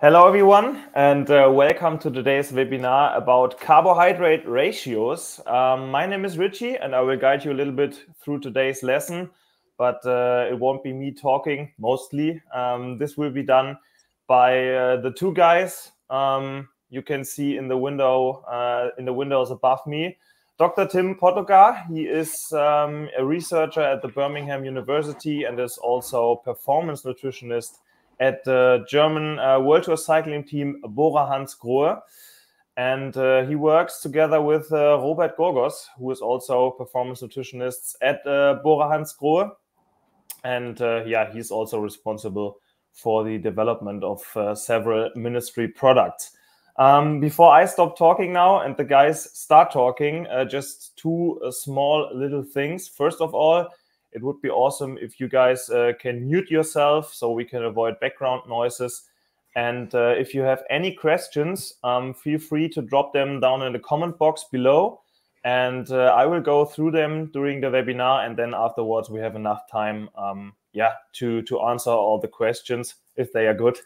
Hello everyone, and welcome to today's webinar about carbohydrate ratios. My name is Richie and I will guide you a little bit through today's lesson, but it won't be me talking mostly. This will be done by the two guys you can see in the window, in the windows above me. Dr. Tim Podlogar, he is a researcher at the Birmingham University and is also performance nutritionist at the German World Tour cycling team BORA hansgrohe. And he works together with Robert Gorgos, who is also performance nutritionist at BORA hansgrohe. And yeah, he's also responsible for the development of several MNSTRY products. Before I stop talking now and the guys start talking, just two small little things. First of all, it would be awesome if you guys can mute yourself so we can avoid background noises. And if you have any questions, feel free to drop them down in the comment box below. And I will go through them during the webinar. And then afterwards, we have enough time to answer all the questions if they are good.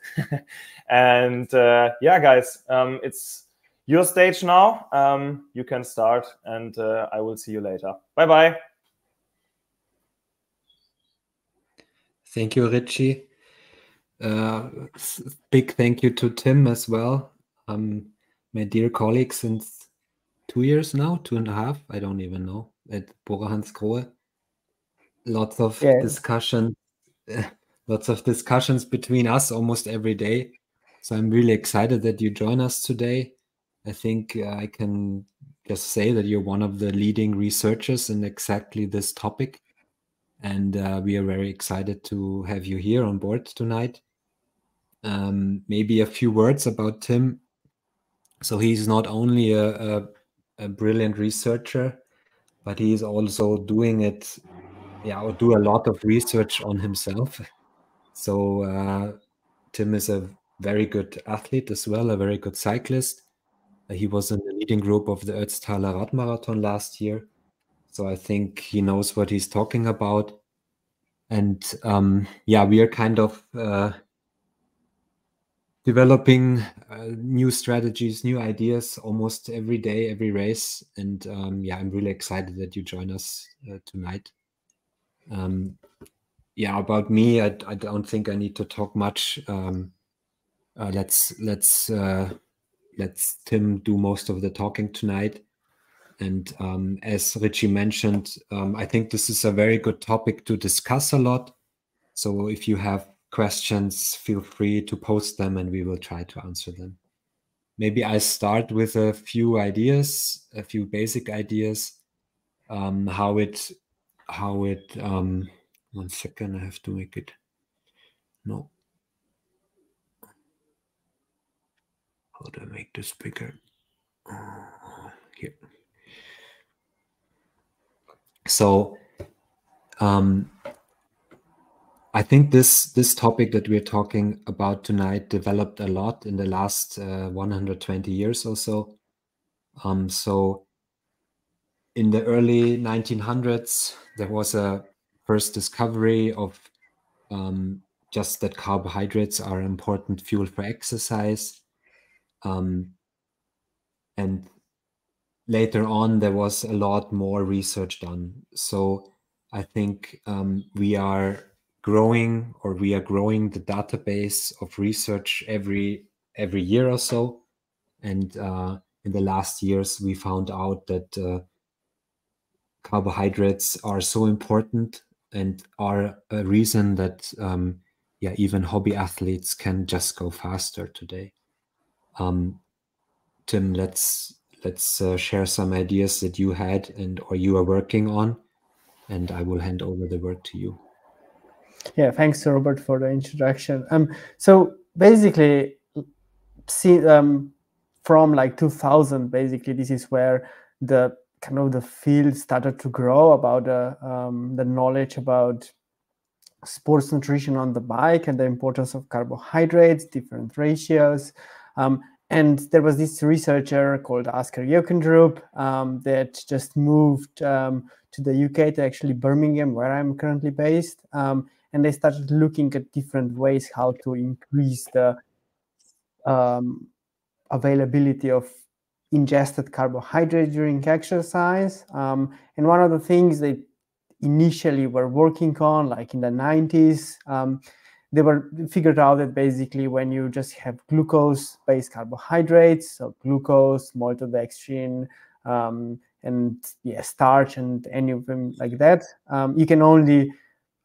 And yeah, guys, it's your stage now. You can start and I will see you later. Bye-bye. Thank you, Richie. Big thank you to Tim as well. My dear colleague since 2 years now, 2.5, I don't even know, at BORA hansgrohe. Lots of discussions between us almost every day. So I'm really excited that you join us today. I think I can just say that you're one of the leading researchers in exactly this topic. And we are very excited to have you here on board tonight. Maybe a few words about Tim. So he's not only a brilliant researcher, but he's also doing it, or do a lot of research on himself. So Tim is a very good athlete as well, a very good cyclist. He was in the leading group of the Ötztaler Radmarathon last year. So I think he knows what he's talking about. And yeah, we are kind of developing new strategies, new ideas almost every day, every race. And yeah, I'm really excited that you join us tonight. Yeah, about me, I don't think I need to talk much. Let's Tim do most of the talking tonight. And as Richie mentioned, I think this is a very good topic to discuss a lot. So if you have questions, feel free to post them and we will try to answer them. Maybe I start with a few ideas, a few basic ideas, how it, 1 second, I have to make it, no. How do I make this bigger? Here. So I think this topic that we're talking about tonight developed a lot in the last 120 years or so. So in the early 1900s, there was a first discovery of just that carbohydrates are important fuel for exercise. And later on, there was a lot more research done. So I think we are growing the database of research every year or so. And in the last years, we found out that carbohydrates are so important and are a reason that even hobby athletes can just go faster today. Tim, let's share some ideas that you had or you are working on, and I will hand over the word to you. Yeah, thanks, Robert, for the introduction. So basically, from like 2000, basically, this is where the field started to grow about the knowledge about sports nutrition on the bike and the importance of carbohydrates, different ratios. And there was this researcher called Oscar Jokendrup that just moved to the UK, to actually Birmingham, where I'm currently based. And they started looking at different ways how to increase the availability of ingested carbohydrate during exercise. And one of the things they initially were working on, like in the 90s, they were figured out that basically when you just have glucose-based carbohydrates, so glucose, maltodextrin, and starch and any of them like that, you can only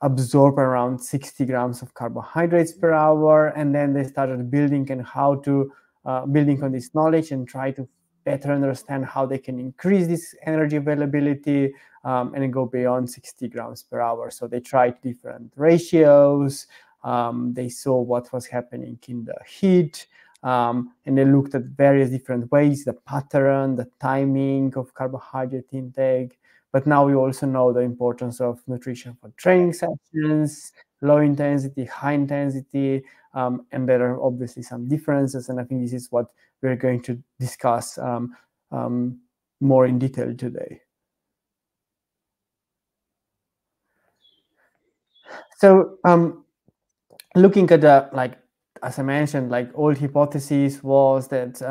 absorb around 60 grams of carbohydrates per hour. And then they started building on how to building on this knowledge and try to better understand how they can increase this energy availability and go beyond 60 grams per hour. So they tried different ratios. They saw what was happening in the heat, and they looked at various different ways, the pattern, the timing of carbohydrate intake. But now we also know the importance of nutrition for training sessions, low intensity, high intensity, and there are obviously some differences. And I think this is what we're going to discuss more in detail today. So looking at the, like, as I mentioned, like old hypothesis was that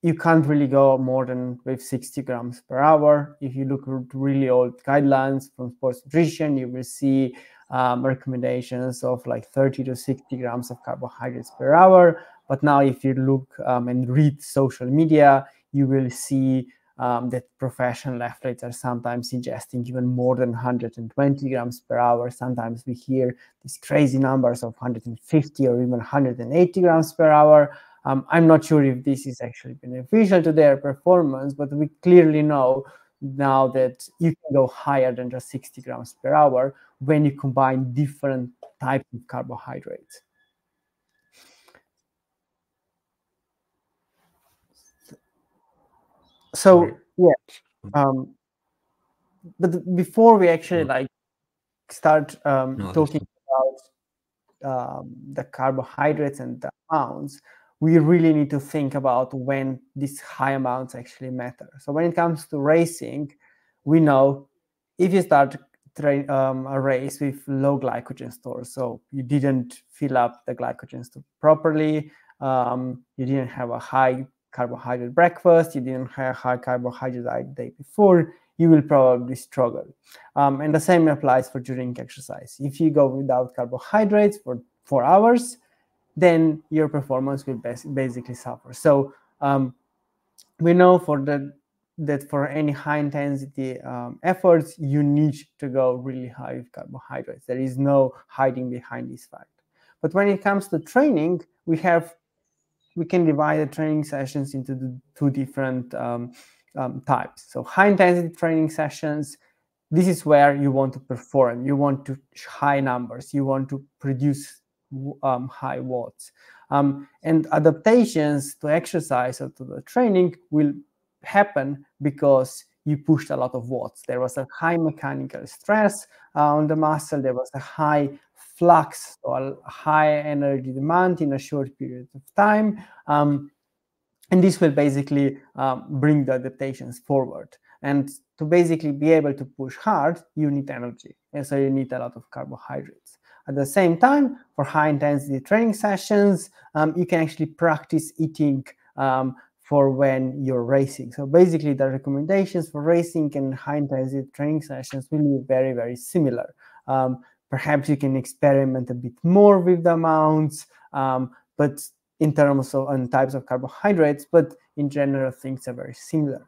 you can't really go more than with 60 grams per hour. If you look at really old guidelines from sports nutrition, you will see recommendations of like 30 to 60 grams of carbohydrates per hour. But now if you look and read social media, you will see that professional athletes are sometimes ingesting even more than 120 grams per hour. Sometimes we hear these crazy numbers of 150 or even 180 grams per hour. I'm not sure if this is actually beneficial to their performance, but we clearly know now that you can go higher than just 60 grams per hour when you combine different types of carbohydrates. So but before we actually like start talking about the carbohydrates and the amounts, we really need to think about when these high amounts actually matter. So when it comes to racing, we know if you start a race with low glycogen stores, so you didn't fill up the glycogen store properly, you didn't have a high carbohydrate breakfast, you didn't have a high carbohydrate diet the day before, you will probably struggle. And the same applies for during exercise. If you go without carbohydrates for 4 hours, then your performance will basically suffer. So we know that for any high intensity efforts, you need to go really high with carbohydrates. There is no hiding behind this fact. But when it comes to training, we can divide the training sessions into the two different types. So high intensity training sessions, this is where you want to perform, you want to high numbers, you want to produce high watts. And adaptations to exercise or to the training will happen because you pushed a lot of watts. There was a high mechanical stress on the muscle, there was a high flux or high energy demand in a short period of time. And this will basically bring the adaptations forward. And to basically be able to push hard, you need energy. And so you need a lot of carbohydrates. At the same time, for high intensity training sessions, you can actually practice eating for when you're racing. So basically the recommendations for racing and high intensity training sessions will be very, very similar. Perhaps you can experiment a bit more with the amounts, but in terms of and types of carbohydrates, but in general, things are very similar.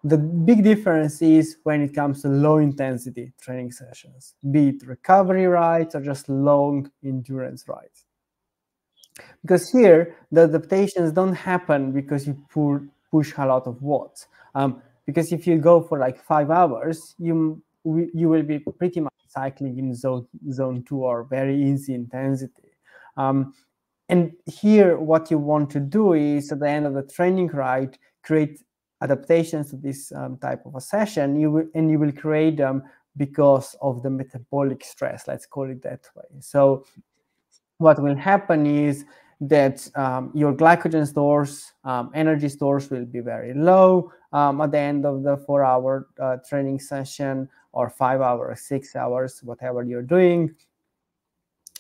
The big difference is when it comes to low intensity training sessions, be it recovery rides or just long endurance rides. Because here, the adaptations don't happen because you push a lot of watts. Because if you go for like 5 hours, you will be pretty much cycling in zone 2 or very easy intensity. And here, what you want to do is, at the end of the training ride, create adaptations to this type of a session. You will create them because of the metabolic stress, let's call it that way. So what will happen is that your glycogen stores, energy stores will be very low at the end of the 4-hour training session, or 5 hours, 6 hours, whatever you're doing.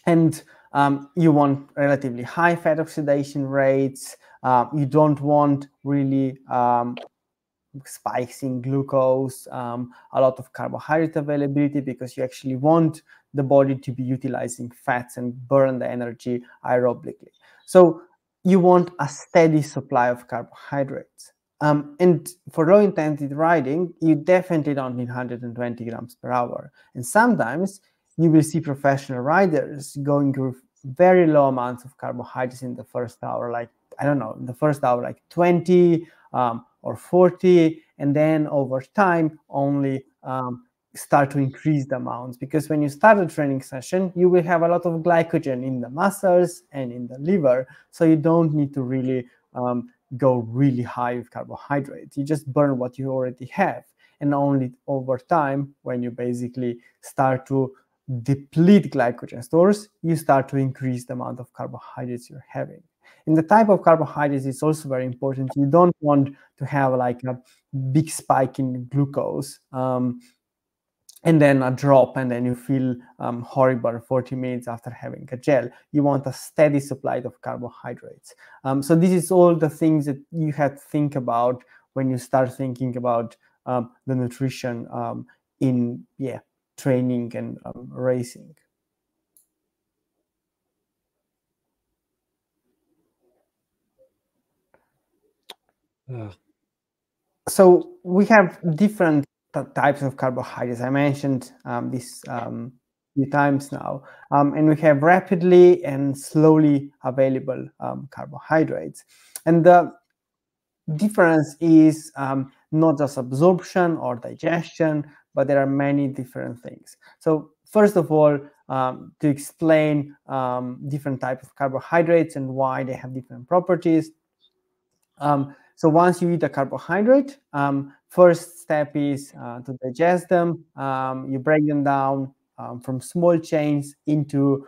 And You want relatively high fat oxidation rates. You don't want really spikes in glucose, a lot of carbohydrate availability, because you actually want the body to be utilizing fats and burn the energy aerobically. So you want a steady supply of carbohydrates. And for low intensity riding, you definitely don't need 120 grams per hour. And sometimes you will see professional riders going with very low amounts of carbohydrates in the first hour, like, I don't know, in the first hour, like 20 or 40, and then over time only start to increase the amounts. Because when you start a training session, you will have a lot of glycogen in the muscles and in the liver, so you don't need to really go really high with carbohydrates. You just burn what you already have, and only over time, when you basically start to deplete glycogen stores, you start to increase the amount of carbohydrates you're having. And the type of carbohydrates is also very important. You don't want to have like a big spike in glucose and then a drop, and then you feel horrible 40 minutes after having a gel. You want a steady supply of carbohydrates. So this is all the things that you have to think about when you start thinking about the nutrition in training and racing. So we have different types of carbohydrates. I mentioned this few times now, and we have rapidly and slowly available carbohydrates. And the difference is not just absorption or digestion, but there are many different things. So first of all, to explain different types of carbohydrates and why they have different properties. So once you eat a carbohydrate, first step is to digest them. You break them down from small chains into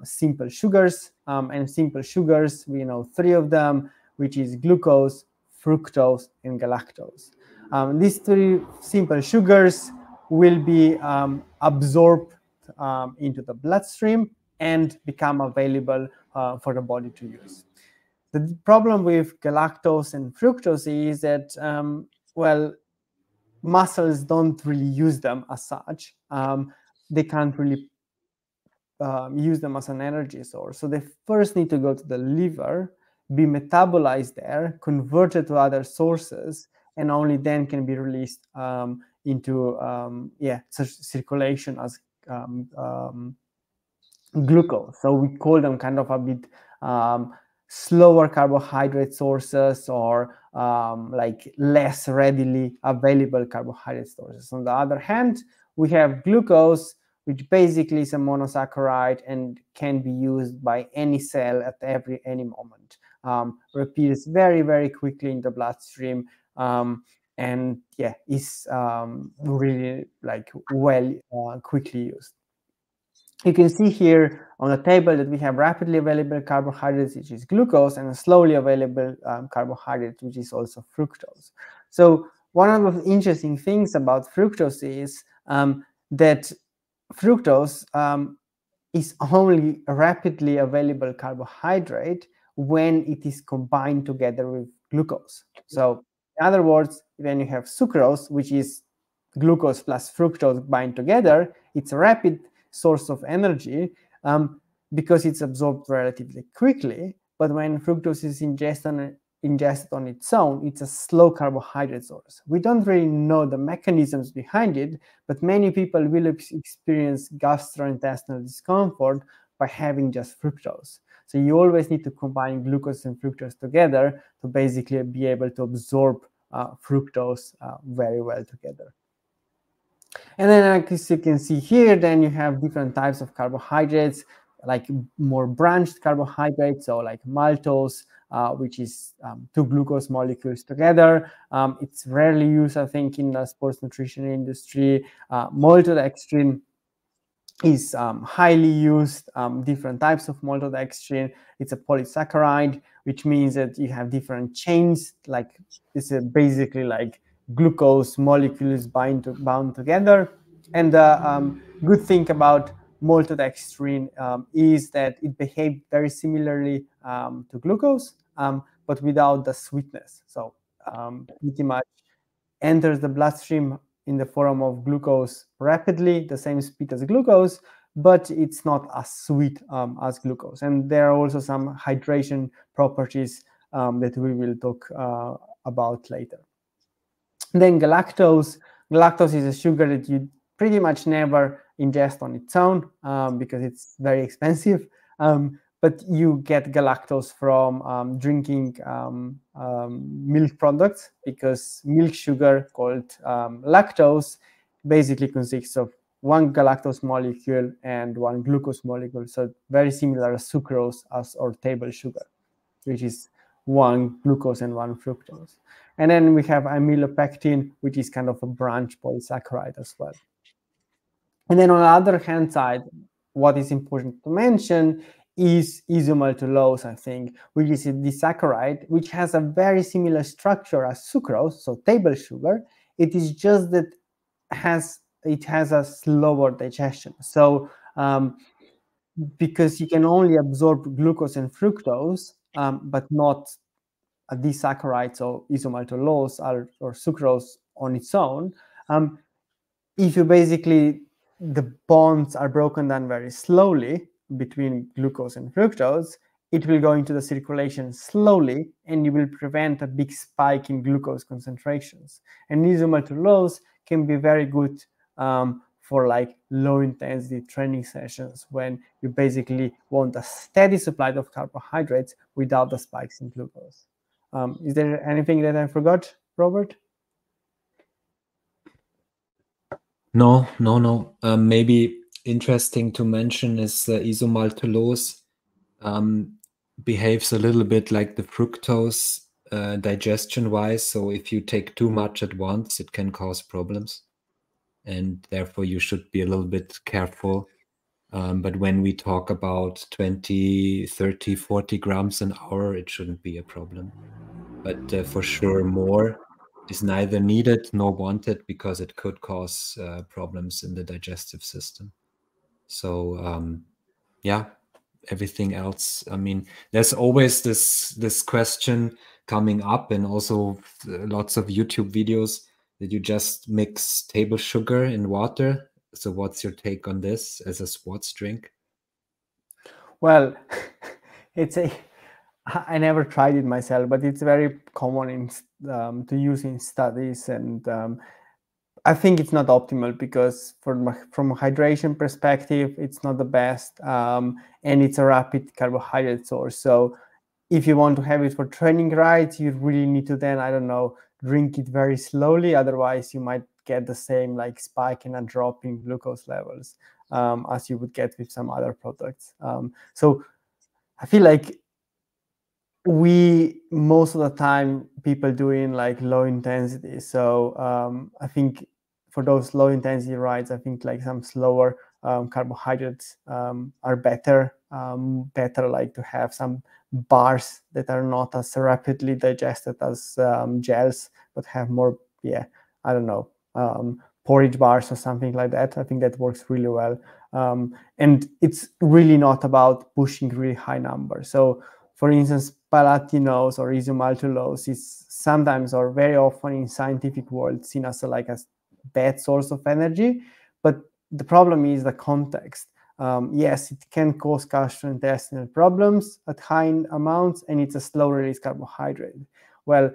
simple sugars. And simple sugars, we know 3 of them, which is glucose, fructose, and galactose. These 3 simple sugars will be absorbed into the bloodstream and become available for the body to use. The problem with galactose and fructose is that, well, muscles don't really use them as such. They can't really use them as an energy source. So they first need to go to the liver, be metabolized there, converted to other sources, and only then can be released into circulation as glucose. So we call them kind of a bit slower carbohydrate sources, or like less readily available carbohydrate sources. On the other hand, we have glucose, which basically is a monosaccharide and can be used by any cell at any moment. Repeats very, very quickly in the bloodstream, and is really like quickly used. You can see here on the table that we have rapidly available carbohydrates, which is glucose, and slowly available carbohydrates, which is also fructose. So one of the interesting things about fructose is that fructose is only a rapidly available carbohydrate when it is combined together with glucose. So in other words, when you have sucrose, which is glucose plus fructose bind together, it's a rapid source of energy because it's absorbed relatively quickly. But when fructose is ingested on its own, it's a slow carbohydrate source. We don't really know the mechanisms behind it, but many people will experience gastrointestinal discomfort by having just fructose. So you always need to combine glucose and fructose together to basically be able to absorb fructose very well together. And then, as you can see here, then you have different types of carbohydrates, like more branched carbohydrates, so like maltose, which is 2 glucose molecules together. It's rarely used, I think, in the sports nutrition industry. Maltodextrin is highly used, different types of maltodextrin. It's a polysaccharide, which means that you have different chains, like it's basically like glucose molecules bound together. And the good thing about maltodextrin is that it behaves very similarly to glucose, but without the sweetness. So pretty much enters the bloodstream in the form of glucose rapidly, the same speed as glucose, but it's not as sweet as glucose. And there are also some hydration properties that we will talk about later. Then galactose. Galactose is a sugar that you pretty much never ingest on its own because it's very expensive. But you get galactose from drinking milk products, because milk sugar called lactose basically consists of one galactose molecule and one glucose molecule. So very similar as sucrose or table sugar, which is one glucose and one fructose. And then we have amylopectin, which is kind of a branch polysaccharide as well. And then on the other hand side, what is important to mention is isomaltulose, I think, which is a disaccharide, which has a very similar structure as sucrose, so table sugar. It is just that it has a slower digestion. So because you can only absorb glucose and fructose, but not a disaccharide, so isomaltulose or sucrose on its own. If you basically, the bonds are broken down very slowly between glucose and fructose, it will go into the circulation slowly, and you will prevent a big spike in glucose concentrations. And isomaltulose can be very good for like low intensity training sessions when you basically want a steady supply of carbohydrates without the spikes in glucose. Is there anything that I forgot, Robert? No. Maybe interesting to mention is isomaltulose behaves a little bit like the fructose digestion-wise. So if you take too much at once, it can cause problems. And therefore, you should be a little bit careful. But when we talk about 20, 30, 40 grams an hour, it shouldn't be a problem. But for sure, more is neither needed nor wanted, because it could cause problems in the digestive system. So yeah, everything else, I mean, there's always this question coming up, and also lots of YouTube videos that you just mix table sugar in water. So what's your take on this as a sports drink? Well, I never tried it myself, but it's very common to use in studies, and I think it's not optimal, because from a hydration perspective, it's not the best, and it's a rapid carbohydrate source. So if you want to have it for training, right, you really need to then, I don't know, drink it very slowly. Otherwise, you might get the same like spike and a drop in glucose levels as you would get with some other products. So I feel like most of the time people doing like low intensity. So I think for those low intensity rides, I think like some slower carbohydrates are better. Better like to have some bars that are not as rapidly digested as gels, but have more, I don't know, porridge bars or something like that. I think that works really well. And it's really not about pushing really high numbers. So for instance, palatinose or isomaltulose is sometimes or very often in scientific world seen as a bad source of energy. But the problem is the context. Yes, it can cause gastrointestinal problems at high amounts, and it's a slow release carbohydrate. Well,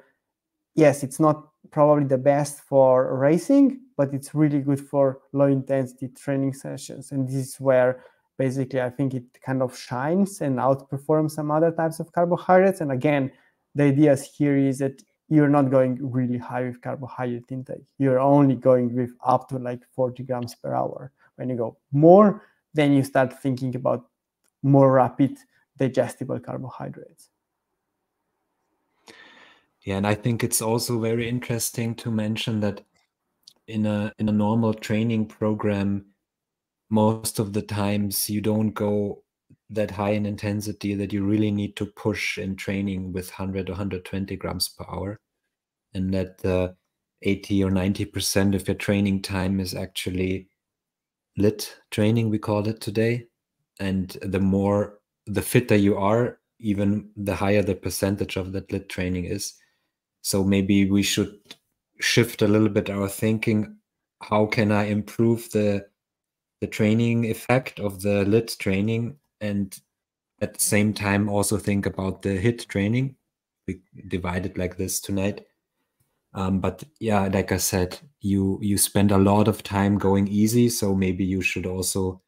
yes, it's not probably the best for racing, but it's really good for low intensity training sessions. And this is where basically I think it kind of shines and outperforms some other types of carbohydrates. And again, the idea here is that you're not going really high with carbohydrate intake. You're only going with up to like 40 grams per hour. When you go more, then you start thinking about more rapid digestible carbohydrates. Yeah, and I think it's also very interesting to mention that in a normal training program, most of the times you don't go that high in intensity that you really need to push in training with 100 or 120 grams per hour, and that 80 or 90% of your training time is actually lit training, we call it today. And the fitter you are, even the higher the percentage of that lit training is. So maybe we should shift a little bit our thinking. How can I improve the training effect of the lit training, and at the same time also think about the HIIT training? We divide it like this tonight. But yeah, like I said, you spend a lot of time going easy, so maybe you should also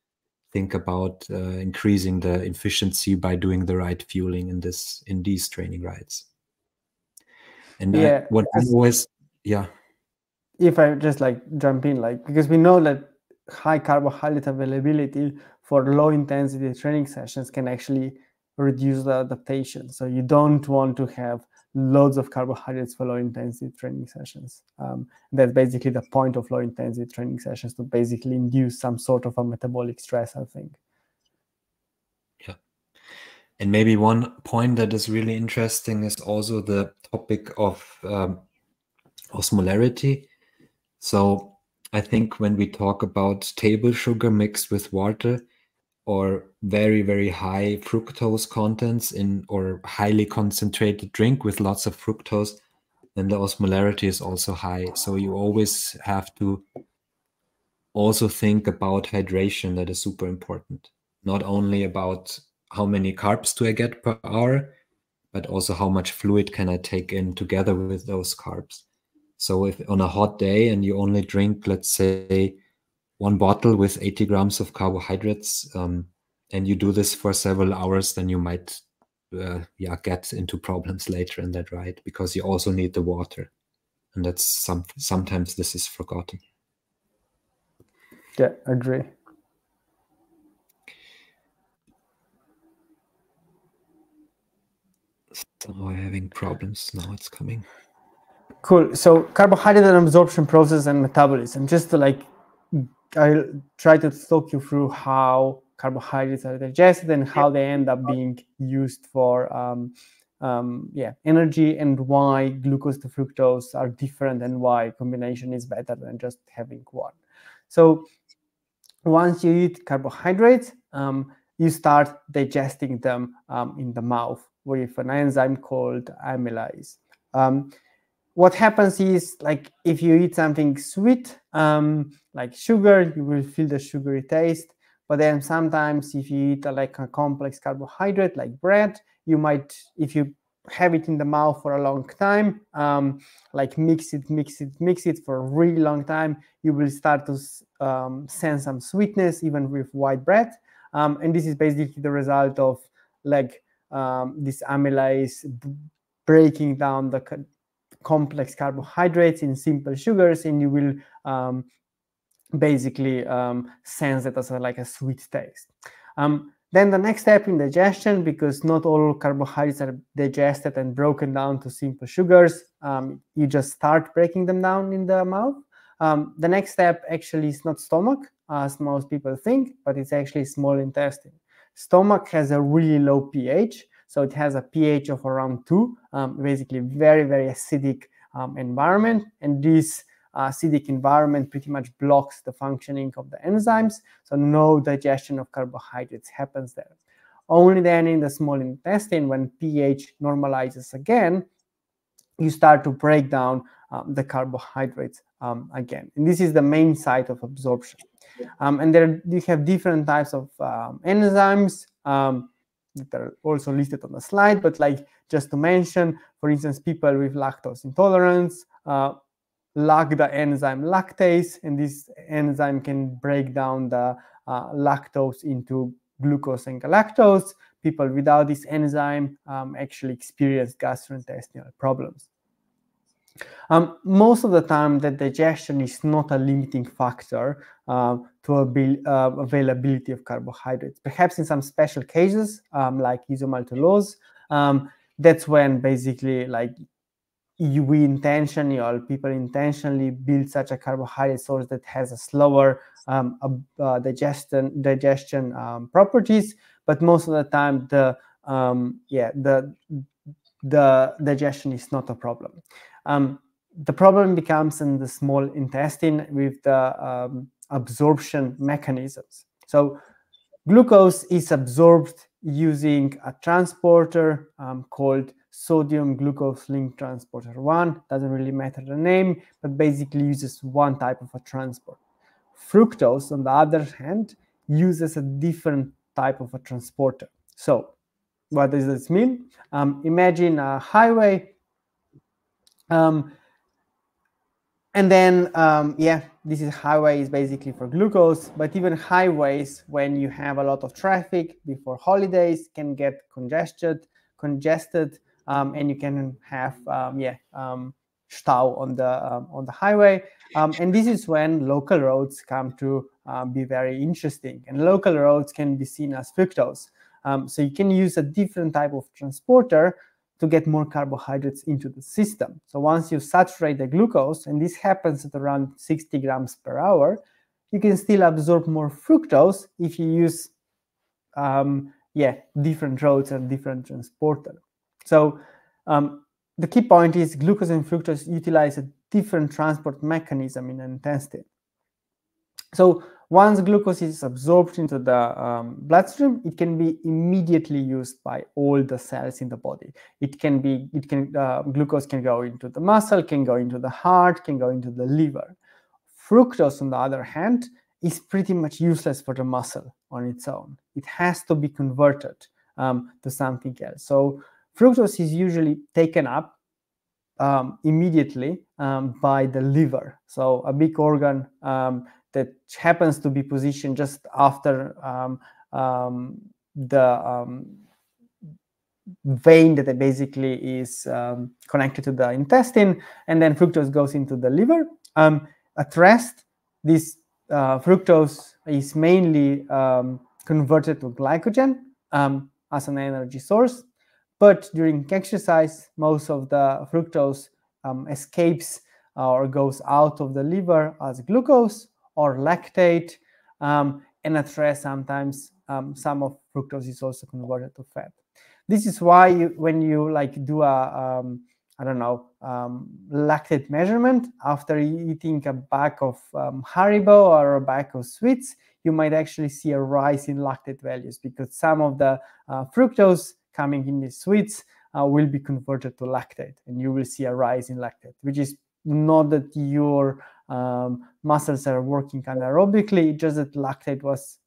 think about increasing the efficiency by doing the right fueling in these training rides. And Yeah, what I always, yeah. If I just like jump in, like, because we know that high carbohydrate availability for low intensity training sessions can actually reduce the adaptation. So you don't want to have loads of carbohydrates for low intensity training sessions. That's basically the point of low intensity training sessions, to basically induce some sort of a metabolic stress, I think. Yeah. And maybe one point that is really interesting is also the topic of osmolarity. So I think when we talk about table sugar mixed with water, or very, very high fructose contents or highly concentrated drink with lots of fructose, then the osmolarity is also high. So you always have to also think about hydration. That is super important. Not only about how many carbs do I get per hour, but also how much fluid can I take in together with those carbs. So if on a hot day and you only drink, let's say, one bottle with 80 grams of carbohydrates, and you do this for several hours, then you might get into problems later in that ride, because you also need the water. And that's sometimes this is forgotten. Yeah, agree. So we're having problems now. It's coming. Cool. So carbohydrate absorption process and metabolism. Just to like, I'll try to talk you through how carbohydrates are digested and how they end up being used for energy, and why glucose to fructose are different, and why combination is better than just having one. So once you eat carbohydrates, you start digesting them in the mouth with an enzyme called amylase. What happens is, like, if you eat something sweet, like sugar, you will feel the sugary taste. But then sometimes if you eat like a complex carbohydrate like bread, you might, if you have it in the mouth for a long time, like mix it for a really long time, you will start to sense some sweetness even with white bread. And this is basically the result of like this amylase breaking down the complex carbohydrates in simple sugars, and you will basically sense it as like a sweet taste. Then the next step in digestion, because not all carbohydrates are digested and broken down to simple sugars, you just start breaking them down in the mouth. The next step actually is not stomach, as most people think, but it's actually small intestine. Stomach has a really low pH, so it has a pH of around 2, basically very, very acidic environment. And this acidic environment pretty much blocks the functioning of the enzymes, so no digestion of carbohydrates happens there. Only then in the small intestine, when pH normalizes again, you start to break down the carbohydrates again. And this is the main site of absorption. And there you have different types of enzymes that are also listed on the slide, but like just to mention, for instance, people with lactose intolerance lack the enzyme lactase, and this enzyme can break down the lactose into glucose and galactose. People without this enzyme actually experience gastrointestinal problems. Most of the time, the digestion is not a limiting factor to availability of carbohydrates. Perhaps in some special cases, like isomaltulose, that's when basically like people intentionally build such a carbohydrate source that has a slower digestion properties. But most of the time, the digestion is not a problem. The problem becomes in the small intestine with the absorption mechanisms. So glucose is absorbed using a transporter called sodium glucose link transporter 1. Doesn't really matter the name, but basically uses one type of a transport. Fructose, on the other hand, uses a different type of a transporter. So what does this mean? Imagine a highway, and then, this is highway is basically for glucose, but even highways, when you have a lot of traffic before holidays, can get congested, and you can have, stau on the highway. And this is when local roads come to be very interesting. And local roads can be seen as fructose. So you can use a different type of transporter to get more carbohydrates into the system. So once you saturate the glucose, and this happens at around 60 grams per hour, you can still absorb more fructose if you use different roads and different transporter. So the key point is glucose and fructose utilize a different transport mechanism in the intestine. So once glucose is absorbed into the bloodstream, it can be immediately used by all the cells in the body. Glucose can go into the muscle, can go into the heart, can go into the liver. Fructose, on the other hand, is pretty much useless for the muscle on its own. It has to be converted to something else. So fructose is usually taken up immediately by the liver. So a big organ that happens to be positioned just after the vein that basically is connected to the intestine, and then fructose goes into the liver. At rest, this fructose is mainly converted to glycogen as an energy source, but during exercise, most of the fructose escapes or goes out of the liver as glucose or lactate, and at rest sometimes some of fructose is also converted to fat. This is why when you do a lactate measurement after eating a bag of Haribo or a bag of sweets, you might actually see a rise in lactate values because some of the fructose coming in the sweets will be converted to lactate, and you will see a rise in lactate, which is not that your muscles are working anaerobically, just that lactate was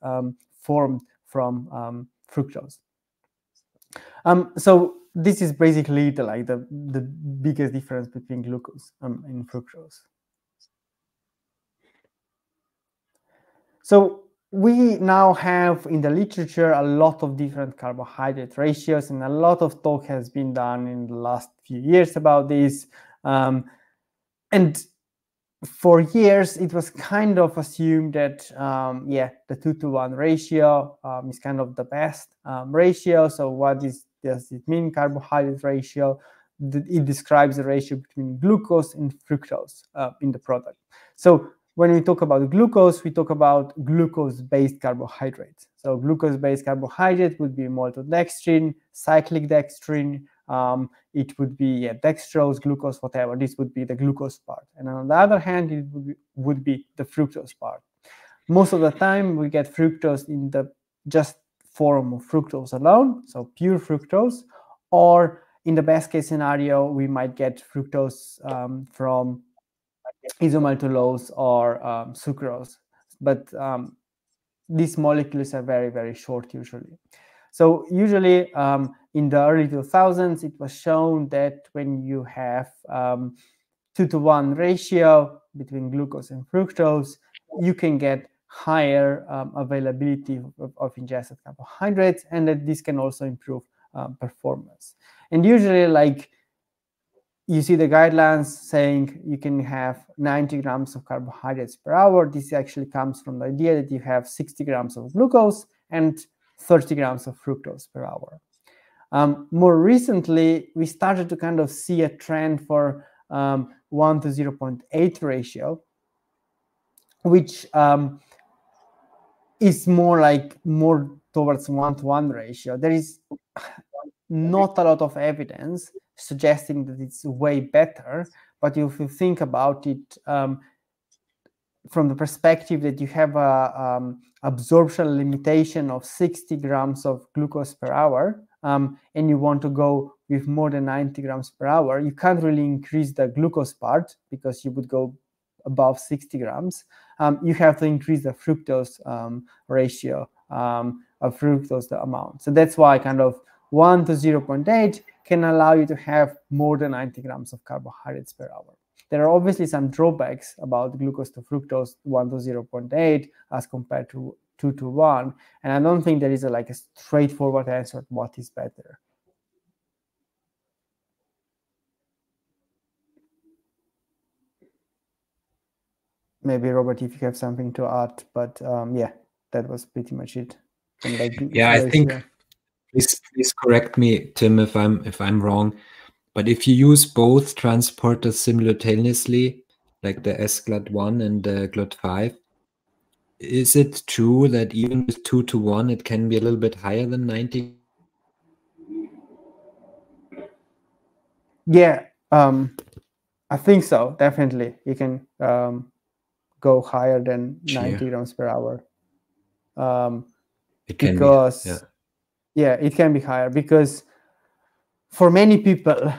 formed from fructose. So this is basically the biggest difference between glucose and fructose. So we now have in the literature a lot of different carbohydrate ratios, and a lot of talk has been done in the last few years about this. And for years, it was kind of assumed that, the 2-to-1 ratio is kind of the best ratio. So what does it mean, carbohydrate ratio? It describes the ratio between glucose and fructose in the product. So when we talk about glucose, we talk about glucose-based carbohydrates. So glucose-based carbohydrate would be maltodextrin, cyclic dextrin, it would be dextrose, glucose, whatever. This would be the glucose part. And on the other hand, it would be the fructose part. Most of the time, we get fructose in the just form of fructose alone, so pure fructose, or in the best case scenario, we might get fructose from isomaltulose or sucrose. But these molecules are very, very short usually. So usually in the early 2000s, it was shown that when you have 2-to-1 ratio between glucose and fructose, you can get higher availability of ingested carbohydrates, and that this can also improve performance. And usually, you see the guidelines saying you can have 90 grams of carbohydrates per hour. This actually comes from the idea that you have 60 grams of glucose and 30 grams of fructose per hour. More recently, we started to kind of see a trend for 1 to 0.8 ratio, which is more towards 1-to-1 ratio. There is not a lot of evidence suggesting that it's way better, but if you think about it, from the perspective that you have a absorption limitation of 60 grams of glucose per hour, and you want to go with more than 90 grams per hour, you can't really increase the glucose part because you would go above 60 grams. You have to increase the fructose ratio of fructose, the amount. So that's why kind of 1 to 0.8 can allow you to have more than 90 grams of carbohydrates per hour. There are obviously some drawbacks about glucose to fructose 1 to 0.8 as compared to 2 to 1. And I don't think there is a straightforward answer what is better. Maybe, Robert, if you have something to add, but yeah, that was pretty much it. Yeah, I think, please correct me, Tim, if I'm wrong. But if you use both transporters simultaneously, like the sGLUT1 and the GLUT5, is it true that even with 2 to 1, it can be a little bit higher than 90? Yeah, I think so. Definitely, you can go higher than 90 grams per hour. It can be, yeah, it can be higher because for many people,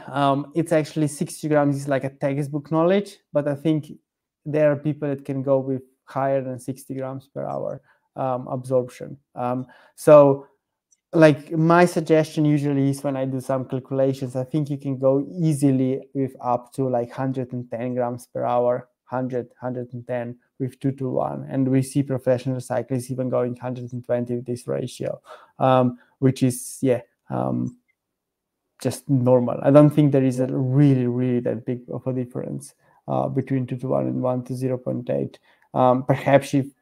it's actually 60 grams is like a textbook knowledge, but I think there are people that can go with higher than 60 grams per hour absorption. So like my suggestion usually is when I do some calculations, I think you can go easily with up to like 110 grams per hour, 110 with 2 to 1. And we see professional cyclists even going 120 with this ratio, which is, yeah, just normal. I don't think there is a really that big of a difference between 2 to 1 and 1 to 0.8.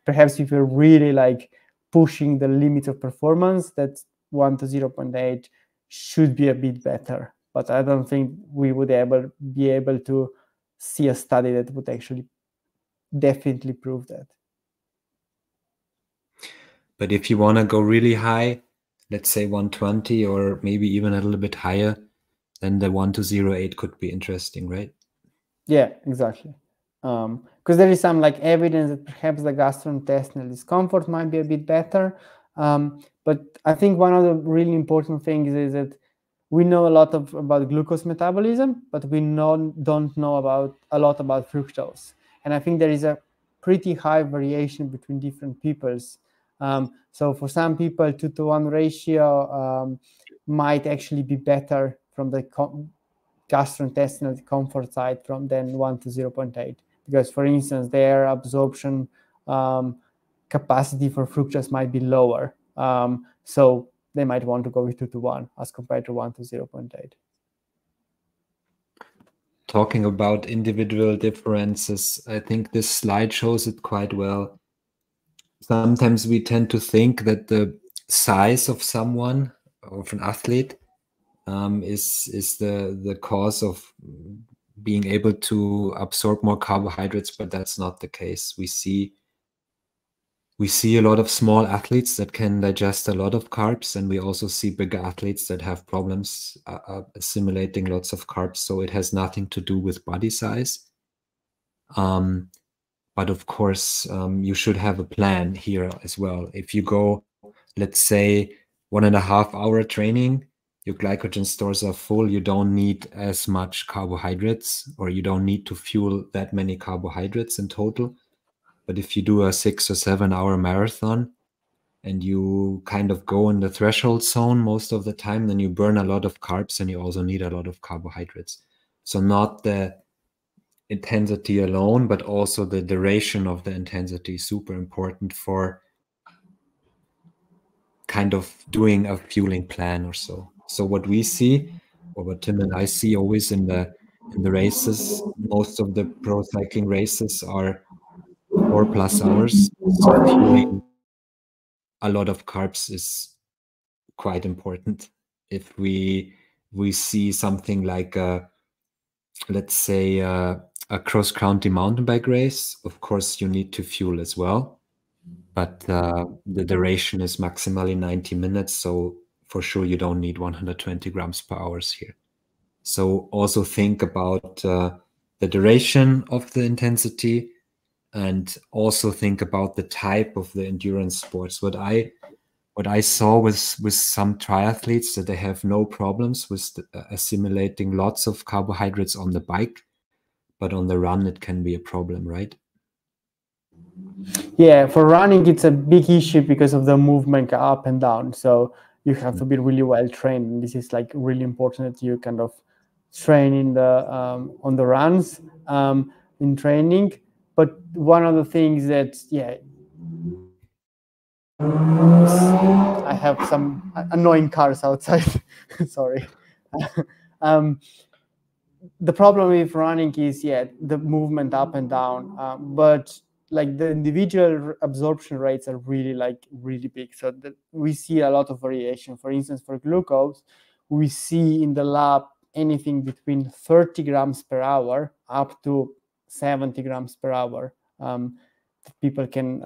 Perhaps if you're really like pushing the limit of performance, that 1 to 0.8 should be a bit better. But I don't think we would be able to see a study that would actually definitely prove that. But if you want to go really high, let's say 120 or maybe even a little bit higher, then the 1 to 0.8 could be interesting, right? Yeah, exactly. Because there is some like evidence that perhaps the gastrointestinal discomfort might be a bit better. But I think one of the really important things is that we know a lot about glucose metabolism, but we don't know a lot about fructose. And I think there is a pretty high variation between different peoples. So for some people, 2 to 1 ratio might actually be better from the gastrointestinal comfort side than 1 to 0.8. Because, for instance, their absorption capacity for fructose might be lower. So they might want to go with 2 to 1 as compared to 1 to 0.8. Talking about individual differences, I think this slide shows it quite well. Sometimes we tend to think that the size of someone, of an athlete, is the cause of being able to absorb more carbohydrates, but that's not the case. We see a lot of small athletes that can digest a lot of carbs, and we also see bigger athletes that have problems assimilating lots of carbs. So it has nothing to do with body size. But of course, you should have a plan here as well. If you go, let's say, 1.5 hour training, your glycogen stores are full, you don't need as much carbohydrates, or you don't need to fuel that many carbohydrates in total. But if you do a 6 or 7 hour marathon and you kind of go in the threshold zone most of the time, then you burn a lot of carbs and you also need a lot of carbohydrates. So not the intensity alone, but also the duration of the intensity is super important for kind of doing a fueling plan or so. So what we see, or what Tim and I see always in the races, most of the pro cycling races are 4+ hours. So fueling a lot of carbs is quite important. If we see something like let's say a cross-country mountain bike race, of course you need to fuel as well, but the duration is maximally 90 minutes, so for sure you don't need 120 grams per hour here. So also think about the duration of the intensity, and also think about the type of the endurance sports. What I saw with some triathletes, that they have no problems with assimilating lots of carbohydrates on the bike, but on the run it can be a problem, right? Yeah, for running it's a big issue because of the movement up and down. So you have to be really well trained. And this is like really important that you kind of train in the on the runs in training. But one of the things that I have some annoying cars outside. Sorry. The problem with running is the movement up and down, but like the individual absorption rates are really big. So we see a lot of variation. For instance, for glucose, we see in the lab anything between 30 grams per hour up to 70 grams per hour that people can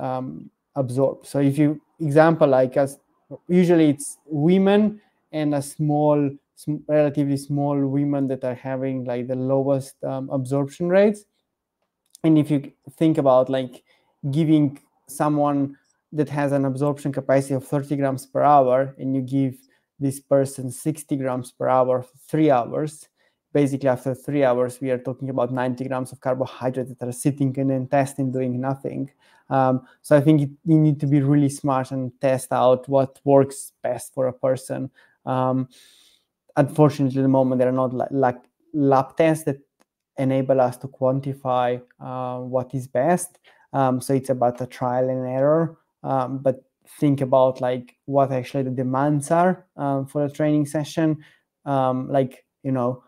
absorb. So if you example like us, usually it's women and a relatively small women that are having like the lowest absorption rates. And if you think about like giving someone that has an absorption capacity of 30 grams per hour and you give this person 60 grams per hour for 3 hours, basically after 3 hours we are talking about 90 grams of carbohydrates that are sitting in the intestine doing nothing. So I think you need to be really smart and test out what works best for a person. Unfortunately, at the moment, there are not like lab tests that enable us to quantify what is best. So it's about a trial and error. But think about like what actually the demands are for a training session. Like, you know,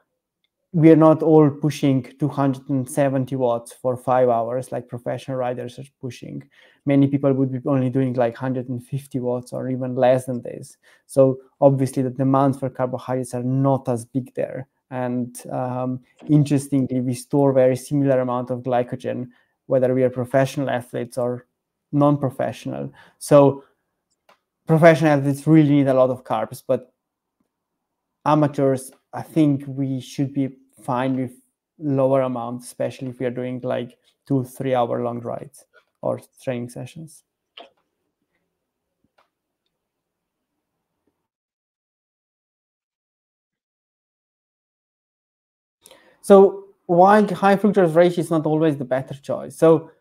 we are not all pushing 270 watts for 5 hours like professional riders are pushing. Many people would be only doing like 150 watts or even less than this. So obviously the demands for carbohydrates are not as big there. And interestingly, we store very similar amount of glycogen, whether we are professional athletes or non-professional. So professional athletes really need a lot of carbs, but amateurs, I think we should be fine with lower amounts, especially if we are doing like 2-3 hour long rides or training sessions. So why high fructose ratio is not always the better choice? So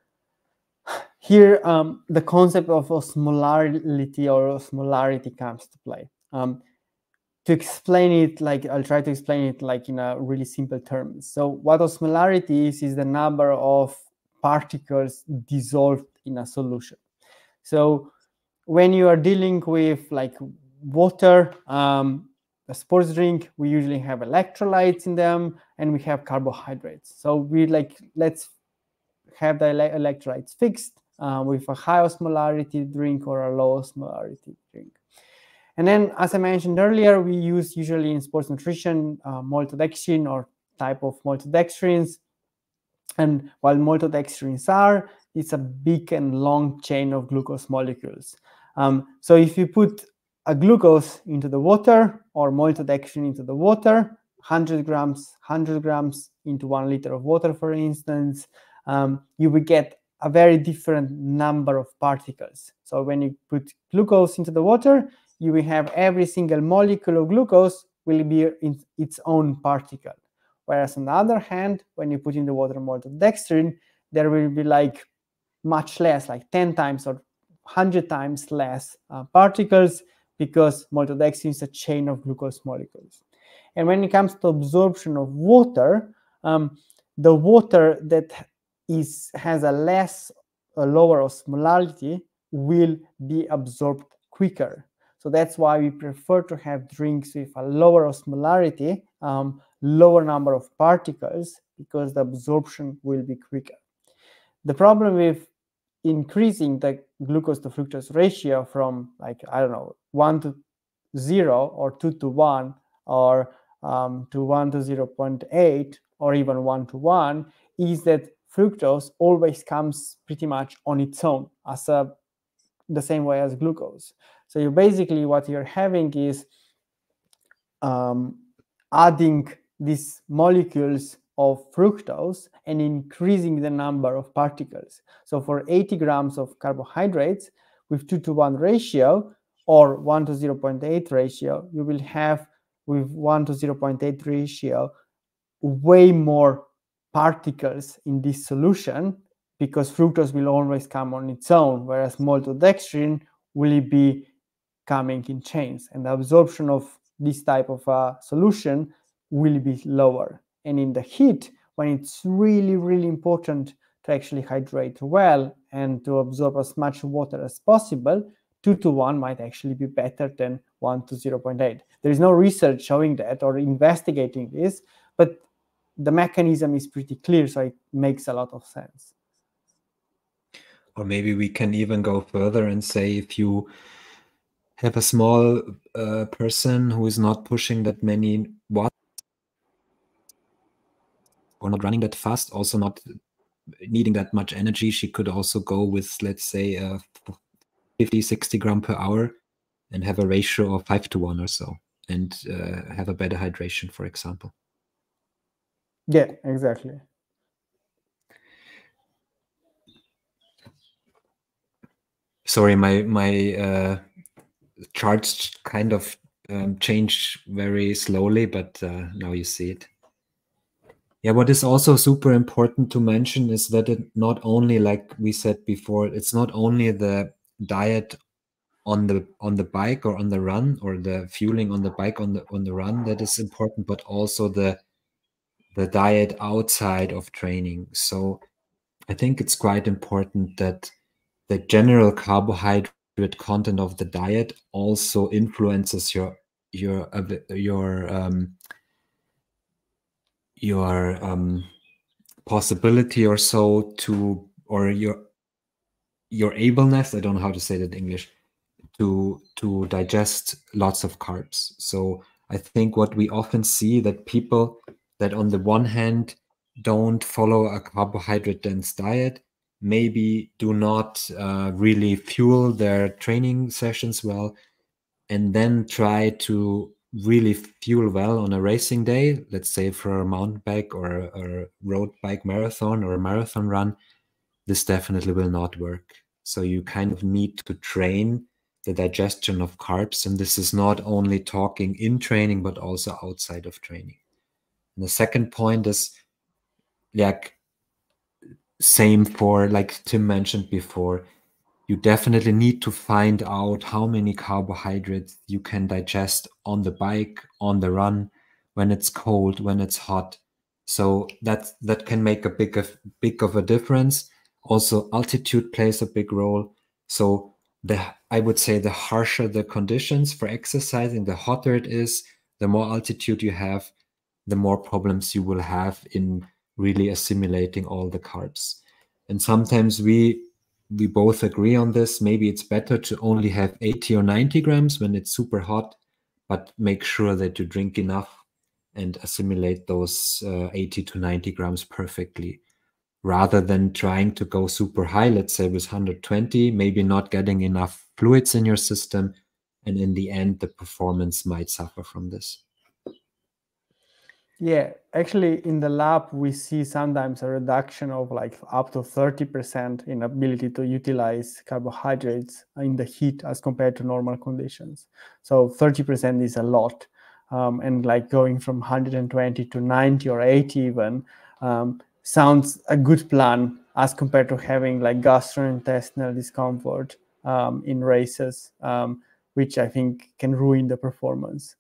here, the concept of osmolarity or osmolarity comes to play. To explain it, like I'll try to explain it like in a really simple terms. So what osmolarity is the number of particles dissolved in a solution. So when you are dealing with like water, a sports drink, we usually have electrolytes in them and we have carbohydrates. So we let's have the electrolytes fixed with a high osmolarity drink or a low osmolarity drink. And then, as I mentioned earlier, we use usually in sports nutrition maltodextrin or type of maltodextrins. And while maltodextrins it's a big and long chain of glucose molecules. So if you put a glucose into the water or maltodextrin into the water, 100 grams into 1 liter of water, for instance, you will get a very different number of particles. So when you put glucose into the water, you will have every single molecule of glucose will be in its own particle. Whereas on the other hand, when you put in the water maltodextrin, there will be like much less, like 10 times or 100 times less particles, because maltodextrin is a chain of glucose molecules. And when it comes to absorption of water, the water that has a lower osmolarity will be absorbed quicker. So that's why we prefer to have drinks with a lower osmolarity, lower number of particles, because the absorption will be quicker. The problem with increasing the glucose to fructose ratio from 1 to 0 or 2 to 1 or to 1 to 0.8 or even 1 to 1 is that fructose always comes pretty much on its own as the same way as glucose. So basically what you're having is adding these molecules of fructose and increasing the number of particles. So for 80 grams of carbohydrates with 2:1 ratio or 1 to 0.8 ratio, you will have with 1 to 0.8 ratio way more particles in this solution, because fructose will always come on its own, whereas maltodextrin will be coming in chains, and the absorption of this type of solution will be lower. And in the heat, when it's really, really important to actually hydrate well and to absorb as much water as possible, 2:1 might actually be better than 1 to 0.8. There is no research showing that or investigating this, but the mechanism is pretty clear, so it makes a lot of sense. Or maybe we can even go further and say, if you have a small person who is not pushing that many watts or not running that fast, also not needing that much energy, she could also go with, let's say, 50, 60 gram per hour and have a ratio of 5:1 or so, and have a better hydration, for example. Yeah, exactly. Sorry, my charts kind of change very slowly, but now you see it. Yeah, what is also super important to mention is that it not only, like we said before, it's not only the diet on the bike or on the run, or the fueling on the bike on the run that is important, but also the diet outside of training. So I think it's quite important that the general carbohydrate content of the diet also influences your possibility or so to, or your ableness, I don't know how to say that in English, to digest lots of carbs. So I think what we often see, that people that on the one hand don't follow a carbohydrate dense diet, maybe do not really fuel their training sessions well, and then try to really fuel well on a racing day, let's say for a mountain bike or a road bike marathon or a marathon run, this definitely will not work. So you kind of need to train the digestion of carbs. And this is not only talking in training, but also outside of training. And the second point is, like, same for, like Tim mentioned before, you definitely need to find out how many carbohydrates you can digest on the bike, on the run, when it's cold, when it's hot. So that can make a big of a difference. Also, altitude plays a big role. So I would say the harsher the conditions for exercising, the hotter it is, the more altitude you have, the more problems you will have in really assimilating all the carbs. And sometimes we both agree on this. Maybe it's better to only have 80 or 90 grams when it's super hot, but make sure that you drink enough and assimilate those 80 to 90 grams perfectly, rather than trying to go super high, let's say with 120, maybe not getting enough fluids in your system. And in the end, the performance might suffer from this. Yeah, actually in the lab, we see sometimes a reduction of like up to 30% in ability to utilize carbohydrates in the heat as compared to normal conditions. So 30% is a lot. And like going from 120 to 90 or 80 even sounds a good plan as compared to having like gastrointestinal discomfort in races, which I think can ruin the performance.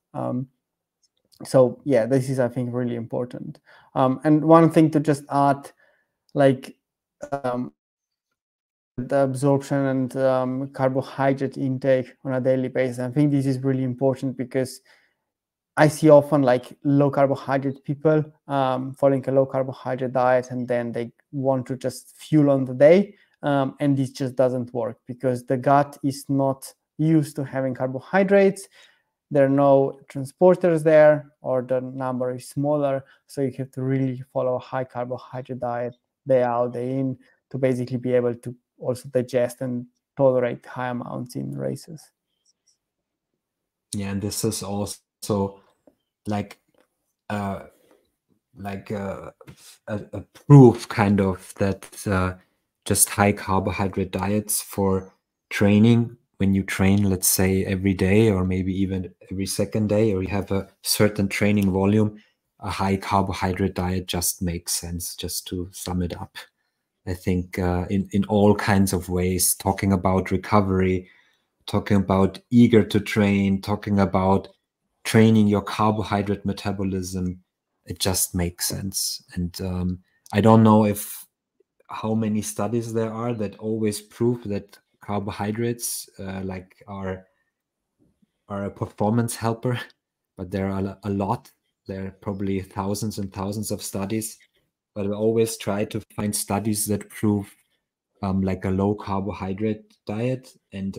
So yeah, this is, I think, really important. And one thing to just add, like the absorption and carbohydrate intake on a daily basis. I think this is really important because I see often like low carbohydrate people following a low carbohydrate diet, and then they want to just fuel on the day. And this just doesn't work because the gut is not used to having carbohydrates. There are no transporters there, or the number is smaller. So you have to really follow a high carbohydrate diet day out, day in, to basically be able to also digest and tolerate high amounts in races. Yeah, and this is also like like a proof kind of that just high carbohydrate diets for training, when you train, let's say every day or maybe even every second day, or you have a certain training volume, a high carbohydrate diet just makes sense. Just to sum it up, I think in all kinds of ways, talking about recovery, talking about eager to train, talking about training your carbohydrate metabolism, it just makes sense. And I don't know how many studies there are that always prove that carbohydrates like are a performance helper, but there are a lot. There are probably thousands and thousands of studies, but I always try to find studies that prove like a low carbohydrate diet and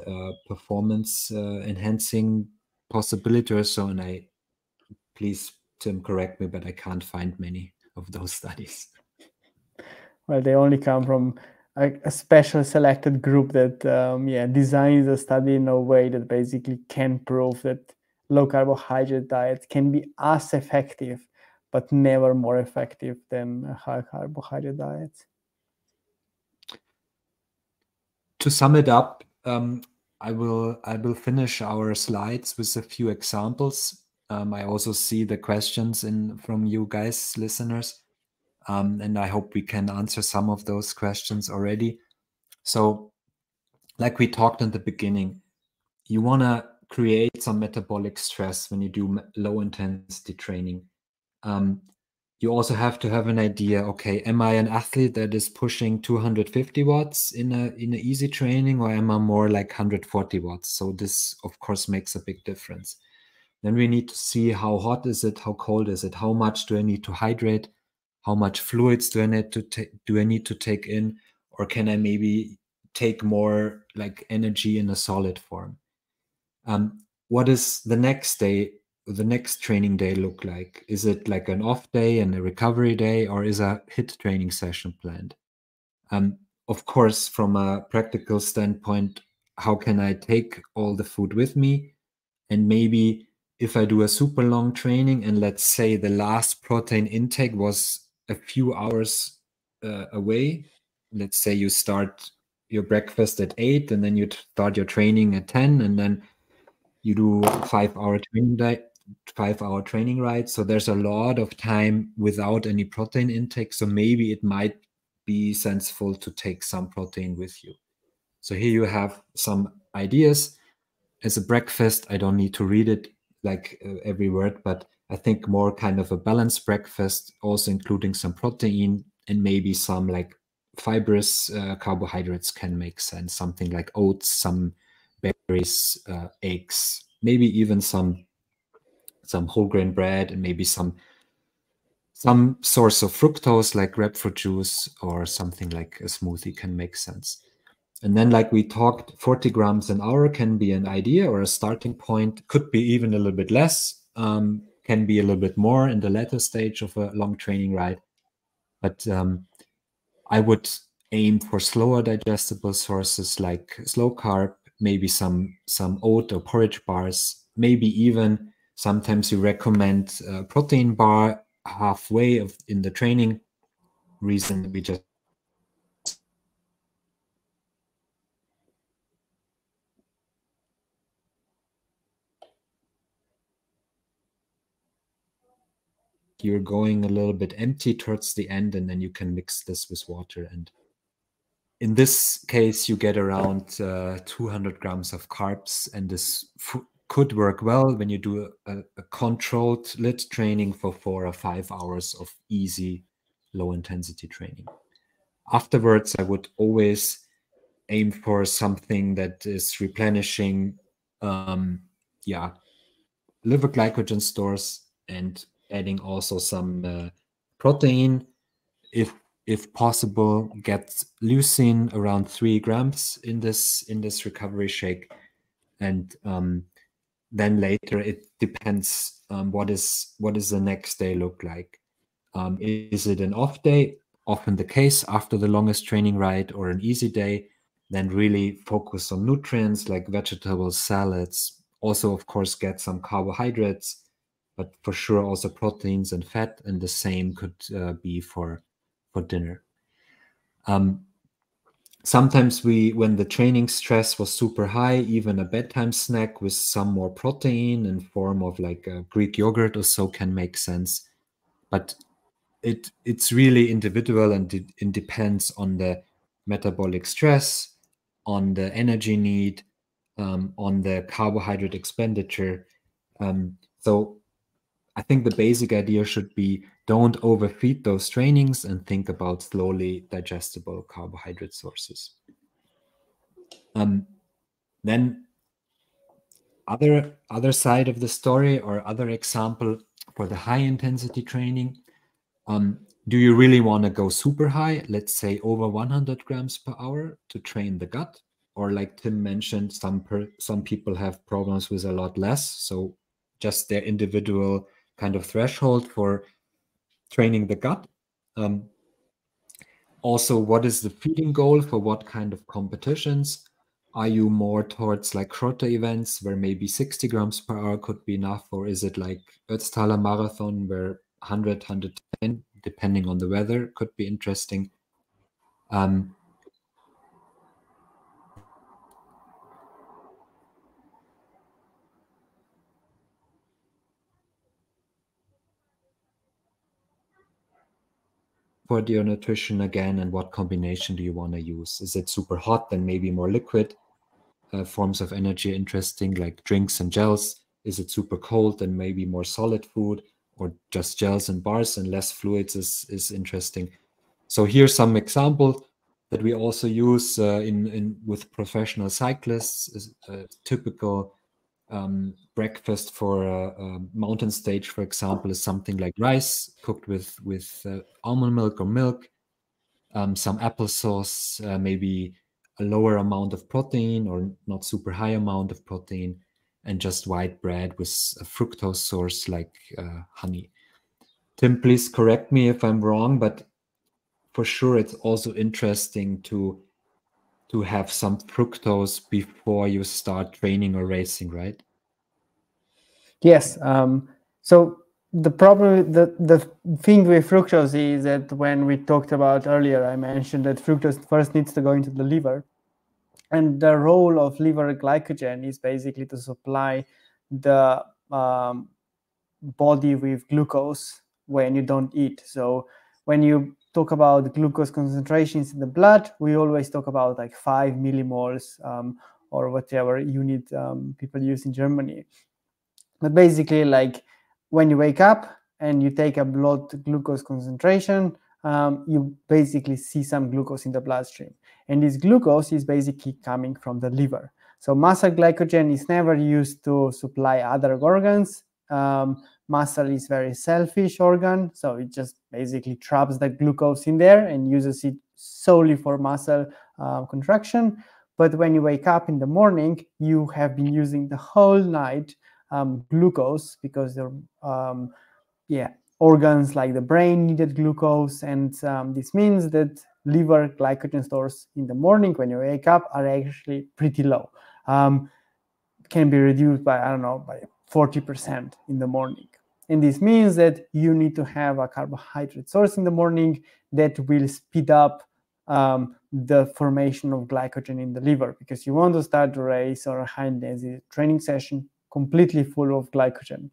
performance enhancing possibility or so. And I, please, Tim, correct me, but I can't find many of those studies. Well, they only come from a special selected group that designs a study in a way that basically can prove that low carbohydrate diet can be as effective, but never more effective than a high carbohydrate diet. To sum it up, I will finish our slides with a few examples. I also see the questions from you guys, listeners, and I hope we can answer some of those questions already. So, like we talked in the beginning, you want to create some metabolic stress when you do low intensity training. You also have to have an idea, okay, am I an athlete that is pushing 250 watts in a easy training, or am I more like 140 watts? So this, of course, makes a big difference. Then we need to see how hot is it, how cold is it, how much do I need to hydrate, how much fluids do I need to take in, or can I maybe take more like energy in a solid form? What is the next day, the next training day look like? Is it like an off day and a recovery day, or is a HIIT training session planned? Of course, from a practical standpoint, how can I take all the food with me? And maybe if I do a super long training and let's say the last protein intake was a few hours away, let's say you start your breakfast at 8 and then you start your training at 10, and then you do 5-hour training ride. So there's a lot of time without any protein intake. So maybe it might be sensible to take some protein with you. So here you have some ideas. As a breakfast, I don't need to read it like every word, but I think more kind of a balanced breakfast, also including some protein and maybe some like fibrous carbohydrates can make sense. Something like oats, some berries, eggs, maybe even some whole grain bread, and maybe some source of fructose like grapefruit juice or something like a smoothie can make sense. And then, like we talked, 40 grams an hour can be an idea or a starting point. Could be even a little bit less, can be a little bit more in the latter stage of a long training ride. But I would aim for slower digestible sources like slow carb, maybe some oat or porridge bars, maybe even sometimes you recommend a protein bar halfway in the training. Reason we just you're going a little bit empty towards the end, and then you can mix this with water. And in this case, you get around 200 grams of carbs, and this could work well when you do a controlled lit training for 4 or 5 hours of easy low intensity training. Afterwards, I would always aim for something that is replenishing liver glycogen stores and adding also some protein. If possible, get leucine around 3 grams in this recovery shake. And then later it depends what is the next day look like. Is it an off day? Often the case after the longest training ride, or an easy day, then really focus on nutrients like vegetables, salads. Also, of course, get some carbohydrates, but for sure also proteins and fat, and the same could be for dinner. Sometimes when the training stress was super high, even a bedtime snack with some more protein in form of like a Greek yogurt or so can make sense. But it's really individual, and it depends on the metabolic stress, on the energy need, on the carbohydrate expenditure. So I think the basic idea should be don't overfeed those trainings and think about slowly digestible carbohydrate sources. Then other side of the story, or other example for the high intensity training, do you really want to go super high, let's say over 100 grams per hour to train the gut? Or like Tim mentioned, some people have problems with a lot less, so just their individual kind of threshold for training the gut. Also, what is the feeding goal for what kind of competitions? Are you more towards like shorter events where maybe 60 grams per hour could be enough? Or is it like Ötztaler Marathon where 100, 110, depending on the weather, could be interesting? For your nutrition again, and what combination do you want to use? Is it super hot? Then maybe more liquid forms of energy interesting, like drinks and gels. Is it super cold? Then maybe more solid food, or just gels and bars and less fluids is interesting. So here's some example that we also use with professional cyclists. Typical breakfast for a mountain stage, for example, is something like rice cooked with almond milk or milk, some applesauce, maybe a lower amount of protein or not super high amount of protein, and just white bread with a fructose source like honey. Tim, please correct me if I'm wrong, but for sure it's also interesting to have some fructose before you start training or racing, right? Yes. So the problem, the thing with fructose is that when we talked about earlier, I mentioned that fructose first needs to go into the liver. And the role of liver glycogen is basically to supply the body with glucose when you don't eat. So when you talk about glucose concentrations in the blood, we always talk about like 5 millimoles or whatever unit people use in Germany. But basically, like when you wake up and you take a blood glucose concentration, you basically see some glucose in the bloodstream. And this glucose is basically coming from the liver. So muscle glycogen is never used to supply other organs. Muscle is very selfish organ, so it just basically traps the glucose in there and uses it solely for muscle contraction. But when you wake up in the morning, you have been using the whole night glucose, because the organs like the brain needed glucose, and this means that liver glycogen stores in the morning when you wake up are actually pretty low. Can be reduced by, I don't know, by 40% in the morning. And this means that you need to have a carbohydrate source in the morning that will speed up the formation of glycogen in the liver, because you want to start a race or a high-intensity training session completely full of glycogen.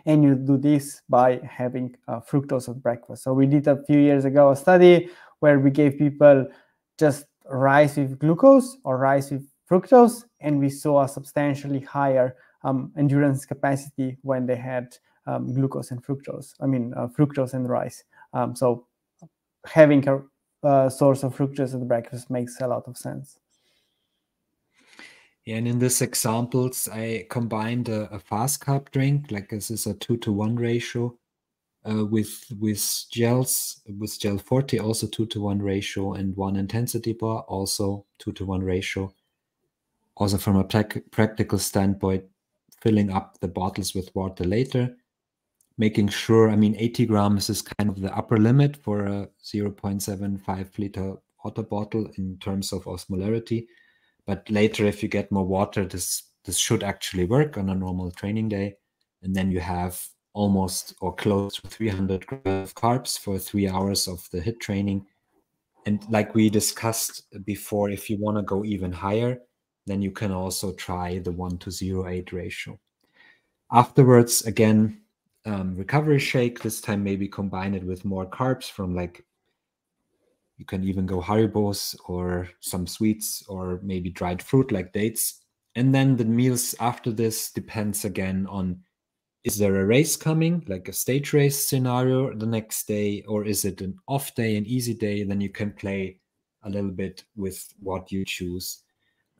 And you do this by having fructose at breakfast. So we did a few years ago a study where we gave people just rice with glucose or rice with fructose, and we saw a substantially higher endurance capacity when they had glucose and fructose. Fructose and rice. So having a source of fructose at the breakfast makes a lot of sense. Yeah, and in these examples, I combined a fast carb drink, like this is a 2-to-1 ratio, with gels, with gel 40, also 2-to-1 ratio, and one intensity bar, also 2-to-1 ratio. Also from a practical standpoint, filling up the bottles with water later, making sure, 80 grams is kind of the upper limit for a 0.75 liter water bottle in terms of osmolarity. But later, if you get more water, this should actually work on a normal training day. and then you have almost or close to 300 grams of carbs for 3 hours of the HIIT training. And like we discussed before, if you want to go even higher, then you can also try the 1:0.8 ratio. Afterwards, again, recovery shake, this time maybe combine it with more carbs from, like, you can even go Haribos or some sweets or maybe dried fruit like dates. And then the meals after this depends again on, is there a race coming, like a stage race scenario the next day, or is it an off day, an easy day? Then you can play a little bit with what you choose.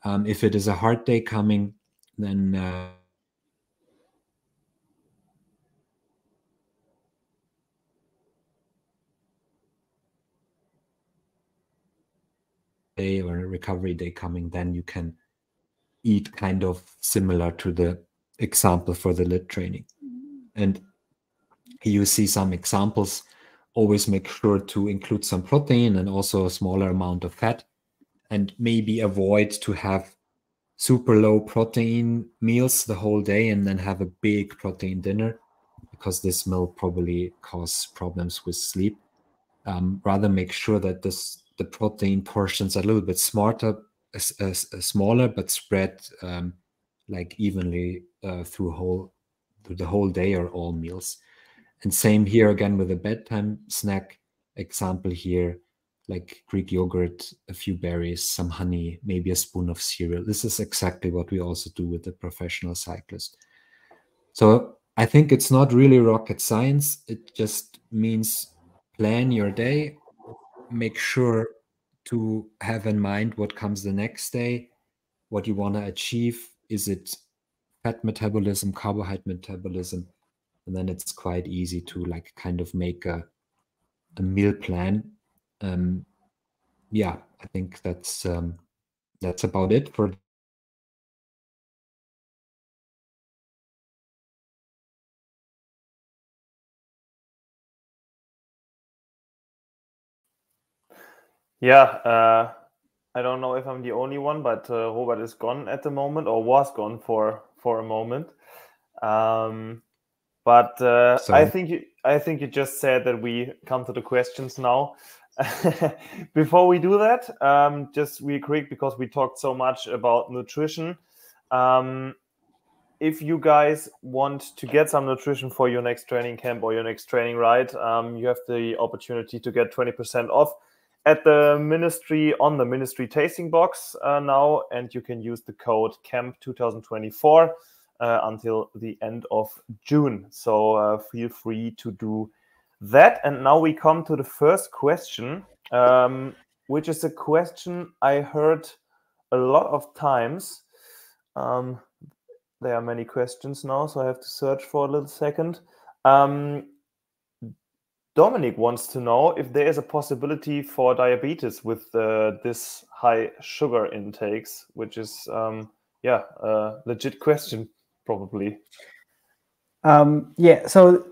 If it is a hard day coming, then day or a recovery day coming, then you can eat kind of similar to the example for the lit training. And you see some examples. Always make sure to include some protein and also a smaller amount of fat, and maybe avoid to have super low protein meals the whole day and then have a big protein dinner, because this will probably cause problems with sleep. Rather make sure that the protein portions are a little bit smaller, but spread like evenly through the whole day or all meals. And same here again with a bedtime snack example here, like Greek yogurt, a few berries, some honey, maybe a spoon of cereal. This is exactly what we also do with the professional cyclist. So I think it's not really rocket science. It just means plan your day, make sure to have in mind what comes the next day, what you want to achieve. Is it fat metabolism, carbohydrate metabolism? And then it's quite easy to, like, kind of make a meal plan. Yeah, I think that's about it for. Yeah, I don't know if I'm the only one, but Robert is gone at the moment, or was gone for a moment. But I think you just said that we come to the questions now. Before we do that, just real quick, because we talked so much about nutrition. If you guys want to get some nutrition for your next training camp or your next training ride, you have the opportunity to get 20% off at the MNSTRY, on the MNSTRY tasting box now, and you can use the code CAMP2024 until the end of June. So feel free to do that. And now we come to the first question, which is a question I heard a lot of times. There are many questions now, so I have to search for a little second. Dominic wants to know if there is a possibility for diabetes with this high sugar intakes, which is, a legit question, probably. Yeah, so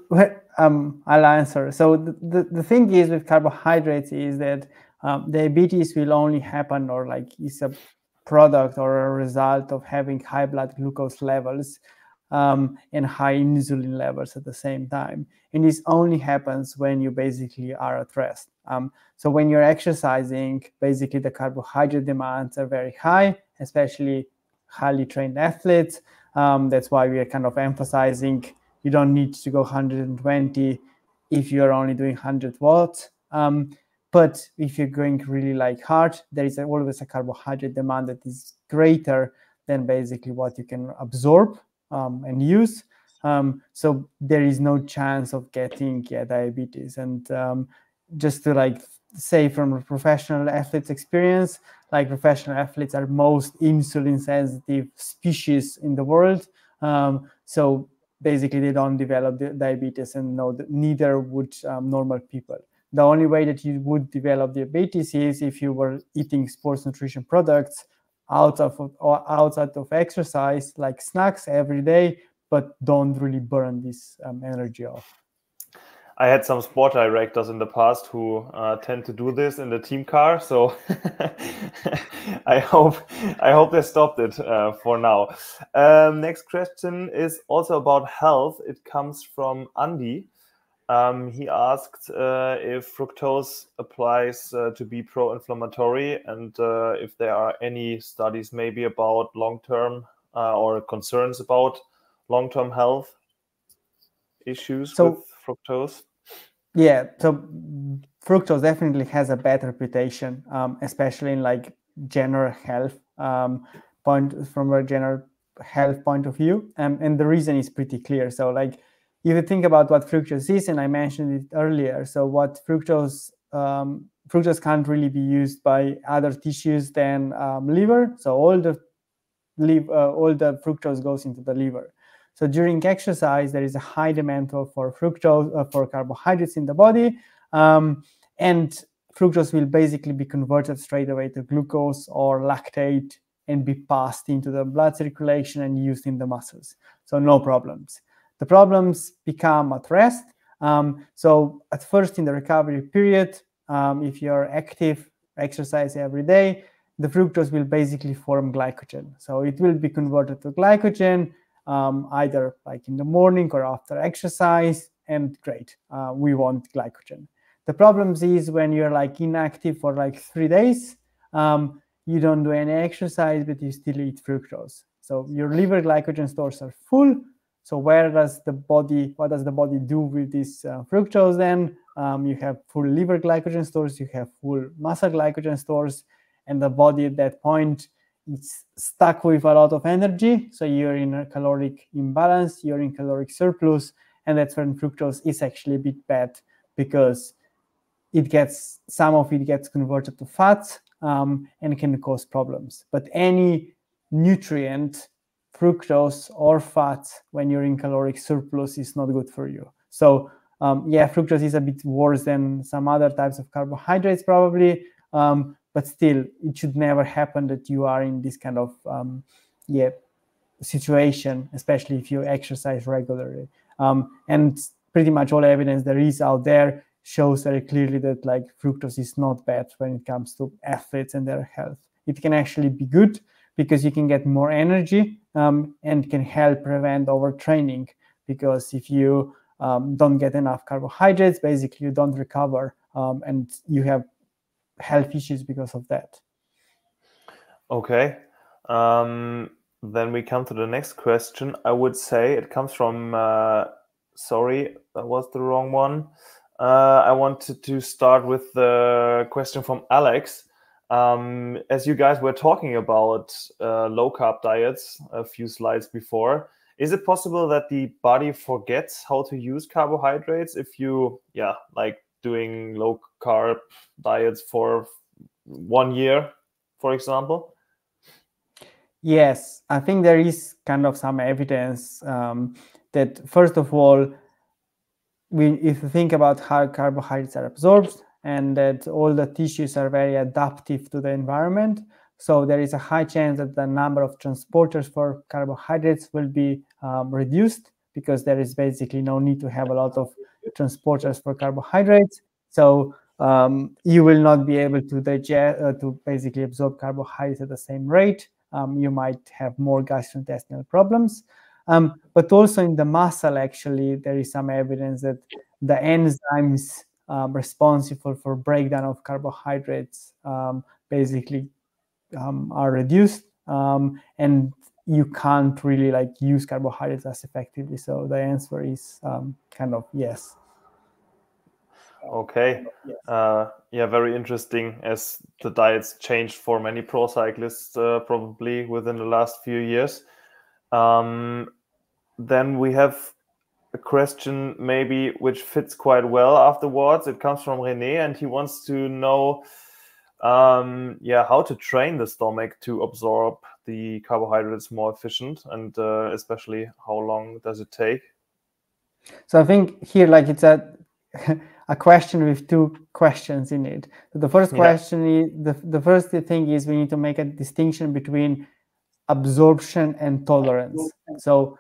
I'll answer. So the thing is with carbohydrates is that diabetes will only happen, or like is a product or a result of having high blood glucose levels and high insulin levels at the same time. And this only happens when you basically are at rest. So when you're exercising, basically the carbohydrate demands are very high, especially highly trained athletes. That's why we are kind of emphasizing you don't need to go 120 if you're only doing 100 watts. But if you're going really like hard, there is always a carbohydrate demand that is greater than basically what you can absorb and use. So there is no chance of getting diabetes. And just to like say from a professional athlete's experience, like professional athletes are most insulin sensitive species in the world. So basically they don't develop diabetes, and neither would normal people. The only way that you would develop diabetes is if you were eating sports nutrition products outside of exercise, like snacks every day, but don't really burn this energy off. I had some sport directors in the past who tend to do this in the team car, so I hope they stopped it for now. Next question is also about health. It comes from Andy. He asked if fructose applies to be pro-inflammatory, and if there are any studies maybe about long-term or concerns about long-term health issues with fructose. Yeah, so fructose definitely has a bad reputation, especially in like general health point of view, and the reason is pretty clear. So like if you think about what fructose is, and I mentioned it earlier, so what fructose can't really be used by other tissues than liver. So all the fructose goes into the liver. So during exercise, there is a high demand for fructose, for carbohydrates in the body, and fructose will basically be converted straight away to glucose or lactate and be passed into the blood circulation and used in the muscles. So no problems. The problems become at rest. So at first in the recovery period, if you're active, exercise every day, the fructose will basically form glycogen. So it will be converted to glycogen, either like in the morning or after exercise, and great, we want glycogen. The problem is when you're like inactive for like 3 days, you don't do any exercise, but you still eat fructose. So your liver glycogen stores are full. So what does the body do with this fructose then? You have full liver glycogen stores, you have full muscle glycogen stores, and the body at that point is stuck with a lot of energy. So you're in a caloric imbalance, you're in caloric surplus, and that's when fructose is actually a bit bad, because some of it gets converted to fat and can cause problems. But any nutrient, fructose or fat, when you're in caloric surplus, is not good for you. So yeah, fructose is a bit worse than some other types of carbohydrates probably, but still, it should never happen that you are in this kind of situation, especially if you exercise regularly. And pretty much all evidence there is out there shows very clearly that like fructose is not bad when it comes to athletes and their health. It can actually be good because you can get more energy and can help prevent overtraining, because if you don't get enough carbohydrates, basically you don't recover and you have health issues because of that. Okay. Then we come to the next question. I would say it comes from, sorry, that was the wrong one. I wanted to start with the question from Alex. As you guys were talking about low carb diets a few slides before, is it possible that the body forgets how to use carbohydrates if you, like doing low carb diets for 1 year, for example? Yes, I think there is kind of some evidence that, first of all, if you think about how carbohydrates are absorbed, and that all the tissues are very adaptive to the environment, so there is a high chance that the number of transporters for carbohydrates will be reduced, because there is basically no need to have a lot of transporters for carbohydrates. So you will not be able to digest, to basically absorb carbohydrates at the same rate. You might have more gastrointestinal problems. But also in the muscle, actually, there is some evidence that the enzymes responsible for breakdown of carbohydrates basically are reduced, and you can't really like use carbohydrates as effectively. So the answer is kind of yes. Okay. Yeah, very interesting, as the diets changed for many pro cyclists probably within the last few years. Then we have a question maybe which fits quite well afterwards. It comes from René, and he wants to know how to train the stomach to absorb the carbohydrates more efficient, and especially how long does it take? So I think here, like, it's a question with two questions in it. So the first question is, the first thing is we need to make a distinction between absorption and tolerance. So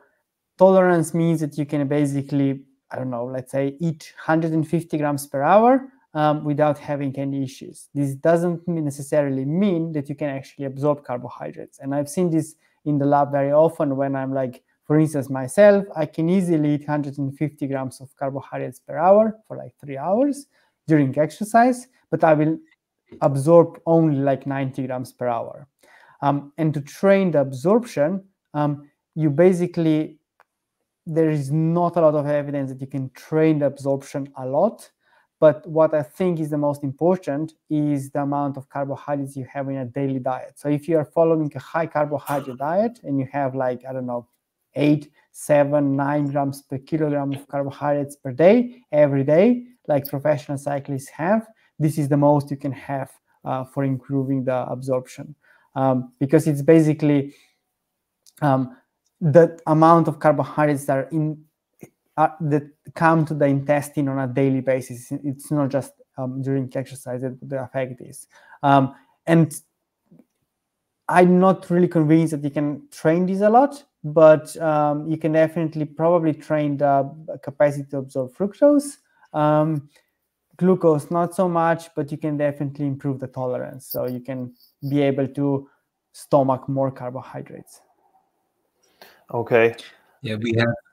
tolerance means that you can basically I don't know, let's say eat 150 grams per hour without having any issues. This doesn't necessarily mean that you can actually absorb carbohydrates. And I've seen this in the lab very often when I'm like, for instance, myself, I can easily eat 150 grams of carbohydrates per hour for like 3 hours during exercise, but I will absorb only like 90 grams per hour. And to train the absorption, you basically, there is not a lot of evidence that you can train the absorption a lot. But what I think is the most important is the amount of carbohydrates you have in a daily diet. So if you are following a high carbohydrate diet and you have like, I don't know, 8, 7, 9 grams per kilogram of carbohydrates per day, every day, like professional cyclists have, this is the most you can have for improving the absorption. Because it's basically the amount of carbohydrates that are that come to the intestine on a daily basis. It's not just during exercise that the effect is. And I'm not really convinced that you can train this a lot, but you can definitely probably train the capacity to absorb fructose. Glucose, not so much, but you can definitely improve the tolerance. So you can be able to stomach more carbohydrates. Okay. Yeah,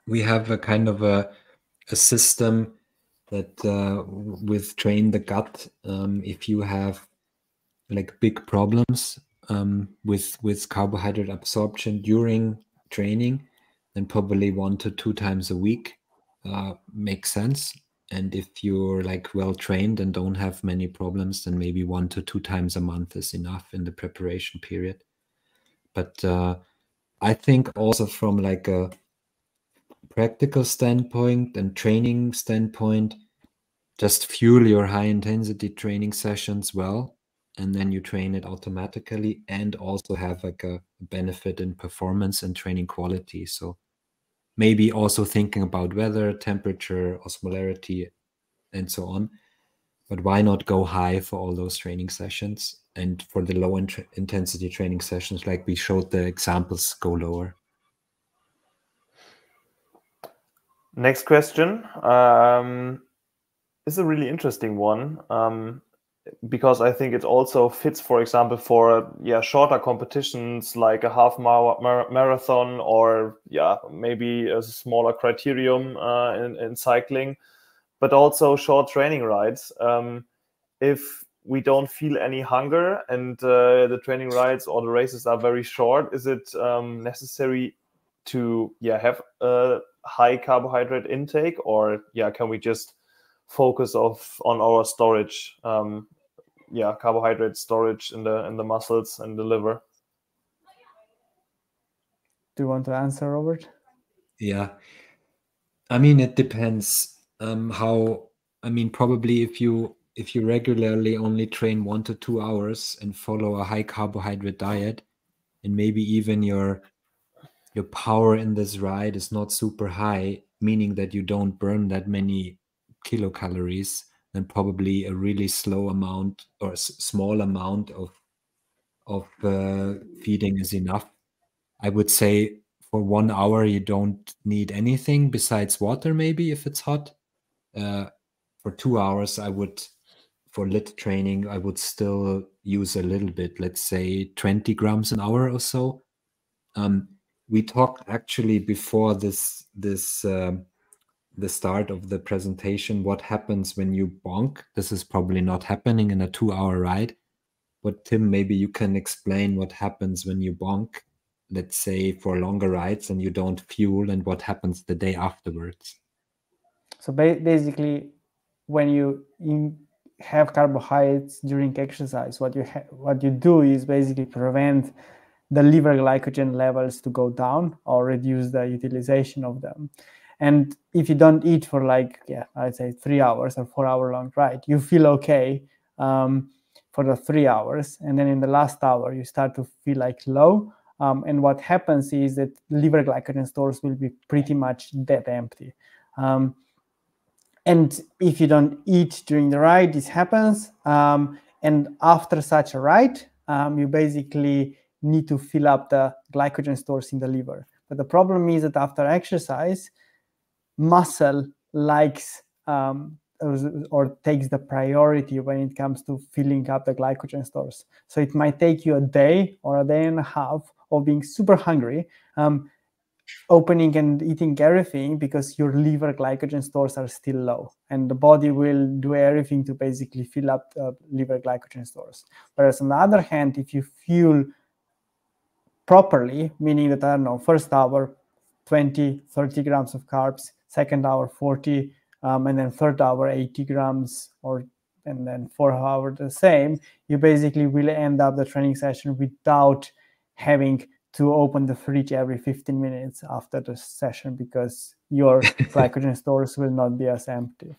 we have a kind of a system that with train the gut. If you have like big problems with carbohydrate absorption during training, then probably 1 to 2 times a week makes sense. And if you're like well trained and don't have many problems, then maybe 1 to 2 times a month is enough in the preparation period. But I think also from like a practical standpoint and training standpoint, just fuel your high intensity training sessions well, and then you train it automatically and also have like a benefit in performance and training quality. So maybe also thinking about weather, temperature, osmolarity, and so on. But why not go high for all those training sessions? And for the low intensity training sessions, like we showed the examples, go lower. Next question is a really interesting one because I think it also fits, for example, for shorter competitions like a half marathon or maybe a smaller criterium in cycling, but also short training rides. If we don't feel any hunger and the training rides or the races are very short, is it necessary to have a high carbohydrate intake, or can we just focus on our storage, carbohydrate storage in the muscles and the liver? Do you want to answer, Robert? Yeah, I mean, it depends how. I mean, probably if you regularly only train 1 to 2 hours and follow a high carbohydrate diet, and maybe even your power in this ride is not super high, meaning that you don't burn that many kilocalories, then probably a really slow amount or small amount of feeding is enough. I would say for 1 hour you don't need anything besides water, maybe if it's hot. For 2 hours, for lit training, I would still use a little bit, let's say 20 grams an hour or so. We talked actually before the start of the presentation, what happens when you bonk. This is probably not happening in a 2-hour ride, but Tim, maybe you can explain what happens when you bonk, let's say for longer rides and you don't fuel, and what happens the day afterwards. So basically, when you have carbohydrates during exercise, what you do is basically prevent the liver glycogen levels to go down or reduce the utilization of them. And if you don't eat for like, I'd say 3 hours or 4 hour long ride, you feel okay for the 3 hours. And then in the last hour, you start to feel like low. And what happens is that liver glycogen stores will be pretty much dead empty. And if you don't eat during the ride, this happens. And after such a ride, you basically need to fill up the glycogen stores in the liver. But the problem is that after exercise, muscle likes or takes the priority when it comes to filling up the glycogen stores. So it might take you a day or a day and a half of being super hungry, opening and eating everything, because your liver glycogen stores are still low, and the body will do everything to basically fill up the liver glycogen stores. Whereas on the other hand, if you fuel properly, meaning that, I don't know, first hour 20, 30 grams of carbs, second hour 40, and then third hour 80 grams, and then 4 hours the same, you basically will end up the training session without having to open the fridge every 15 minutes after the session, because your glycogen stores will not be as empty.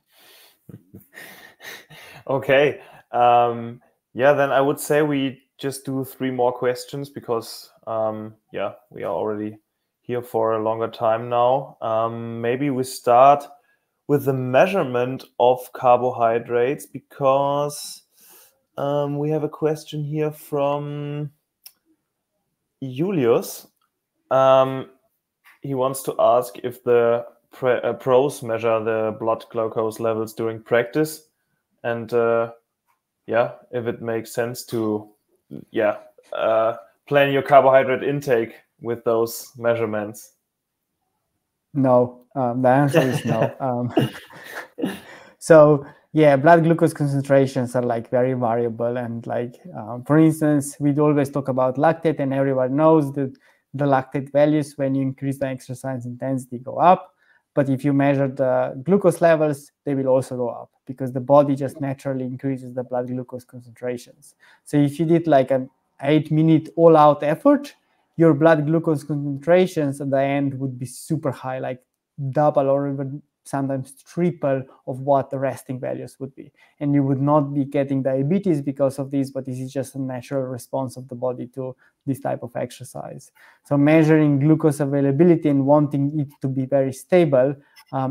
Okay. Yeah, then I would say we just do 3 more questions, because yeah, we are already here for a longer time now. Maybe we start with the measurement of carbohydrates, because we have a question here from Julius. He wants to ask if the pros measure the blood glucose levels during practice, and yeah, if it makes sense to plan your carbohydrate intake with those measurements. No, the answer is no. So yeah, blood glucose concentrations are like very variable, and like for instance, we'd always talk about lactate, and everyone knows that the lactate values when you increase the exercise intensity go up. But if you measure the glucose levels, they will also go up, because the body just naturally increases the blood glucose concentrations. So if you did like an 8-minute all-out effort, your blood glucose concentrations at the end would be super high, like double or even sometimes triple of what the resting values would be. And you would not be getting diabetes because of this, but this is just a natural response of the body to this type of exercise. So measuring glucose availability and wanting it to be very stable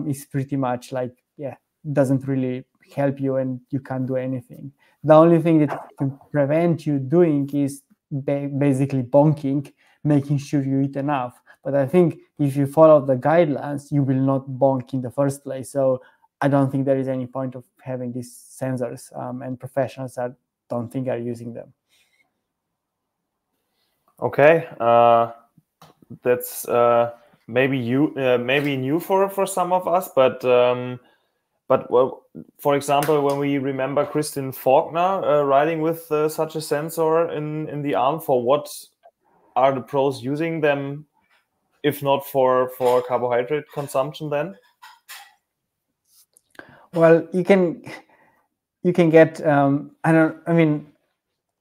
is pretty much like, yeah, doesn't really help you, and you can't do anything. The only thing that can prevent you doing is basically bonking, making sure you eat enough. But I think if you follow the guidelines, you will not bonk in the first place. So I don't think there is any point of having these sensors, and professionals don't think are using them. Okay, that's maybe new for some of us, but well, for example, when we remember Kristin Faulkner riding with such a sensor in the arm, for what are the pros using them, if not for carbohydrate consumption then? Well, you can get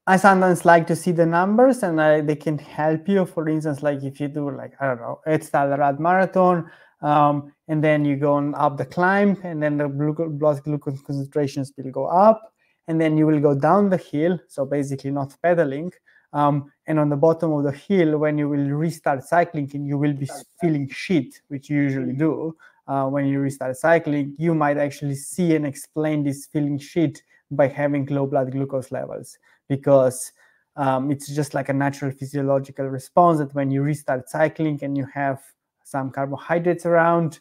I sometimes like to see the numbers, and they can help you. For instance, like if you do like, I don't know, Rad marathon, and then you go on up the climb, and then the blood glucose concentrations will go up, and then you will go down the hill, so basically not pedaling. And on the bottom of the hill, when you will restart cycling and you will be feeling shit, which you usually do, when you restart cycling, you might actually see and explain this feeling shit by having low blood glucose levels, because it's just like a natural physiological response that when you restart cycling and you have some carbohydrates around,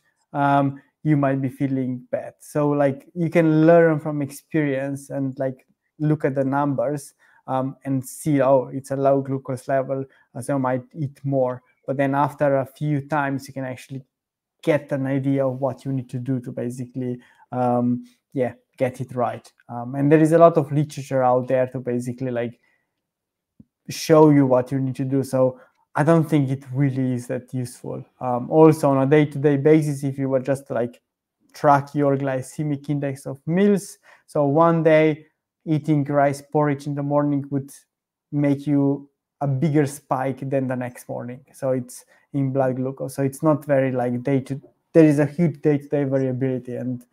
you might be feeling bad. So like you can learn from experience and like look at the numbers and see, oh, it's a low glucose level, so I might eat more. But then after a few times, you can actually get an idea of what you need to do to basically get it right. And there is a lot of literature out there to basically like show you what you need to do. So I don't think it really is that useful. Also on a day-to-day basis, if you were just to like track your glycemic index of meals, so one day eating rice porridge in the morning would make you a bigger spike than the next morning. So it's in blood glucose. So it's not very like there is a huge day-to-day variability, and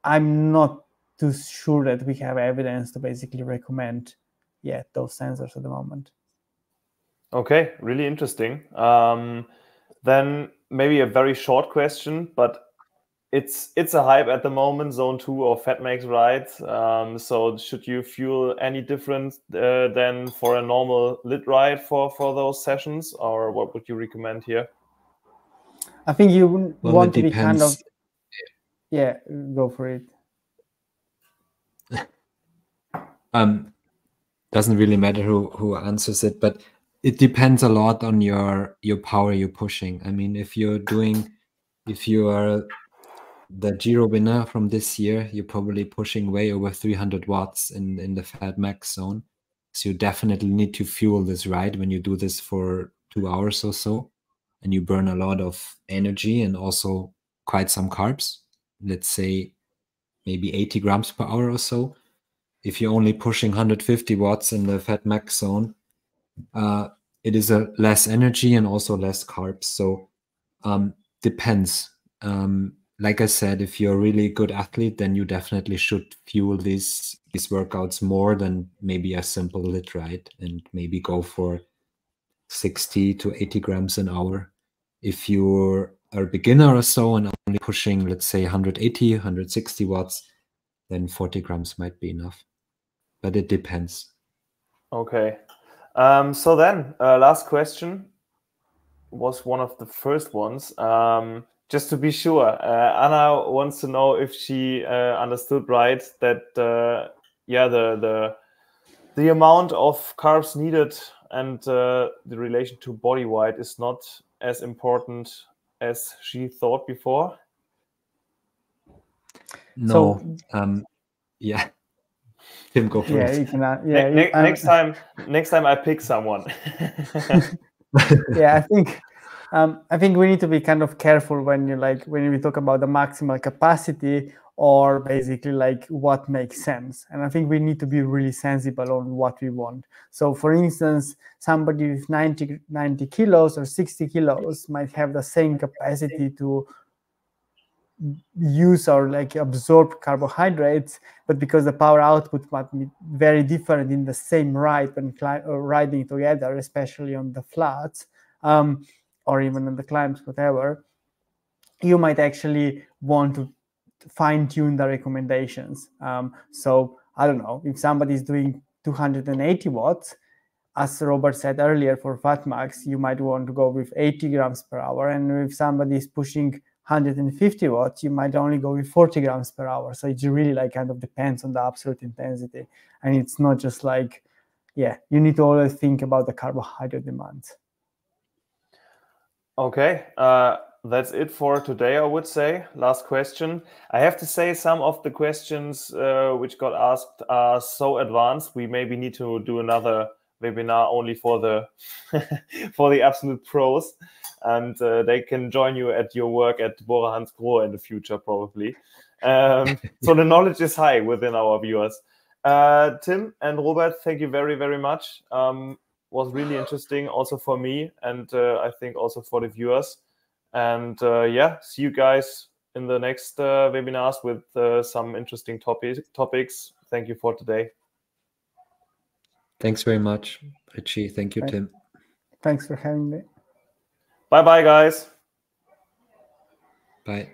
I'm not too sure that we have evidence to basically recommend those sensors at the moment. Okay, really interesting. Then maybe a very short question, but it's a hype at the moment, Zone 2 or Fat Makes Right. So should you feel any different than for a normal lit ride for those sessions, or what would you recommend here? I think you want to be kind of Yeah, go for it. Doesn't really matter who answers it, but it depends a lot on your power you're pushing. I mean, if you are the Giro winner from this year, you're probably pushing way over 300 watts in the fat max zone. So you definitely need to fuel this right when you do this for 2 hours or so, and you burn a lot of energy and also quite some carbs. Let's say maybe 80 grams per hour or so. If you're only pushing 150 watts in the fat max zone, it is a less energy and also less carbs. So depends. Like I said, if you're a really good athlete, then you definitely should fuel these workouts more than maybe a simple lit ride, and maybe go for 60 to 80 grams an hour. If you're a beginner or so and only pushing, let's say 180, 160 watts, then 40 grams might be enough. But it depends. Okay. So then, last question was one of the first ones. Just to be sure, Anna wants to know if she understood right that yeah, the amount of carbs needed and the relation to body weight is not as important as she thought before. No. Yeah. Tim, go for Yeah, it. you can. Yeah, next time I pick someone. Yeah, I think we need to be kind of careful when we talk about the maximal capacity, or basically like what makes sense. And I think we need to be really sensible on what we want. So for instance, somebody with 90 kilos or 60 kilos might have the same capacity to use or like absorb carbohydrates, but because the power output might be very different in the same ride when riding together, especially on the flats, or even on the climbs, whatever, you might actually want to fine-tune the recommendations. So I don't know, if somebody is doing 280 watts, as Robert said earlier, for fat max, you might want to go with 80 grams per hour. And if somebody is pushing 150 watts, you might only go with 40 grams per hour. So it really like kind of depends on the absolute intensity. And it's not just like, yeah, you need to always think about the carbohydrate demands. Okay, that's it for today, I would say. Last question. I have to say some of the questions which got asked are so advanced, we maybe need to do another webinar only for the for the absolute pros, and they can join you at your work at BORA hansgrohe in the future, probably. So the knowledge is high within our viewers. Tim and Robert, thank you very, very much. Was really interesting also for me, and I think also for the viewers. And yeah, see you guys in the next webinars with some interesting topics. Thank you for today. Thanks very much, Richie. Thank you, Tim. Thanks for having me. Bye-bye, guys. Bye.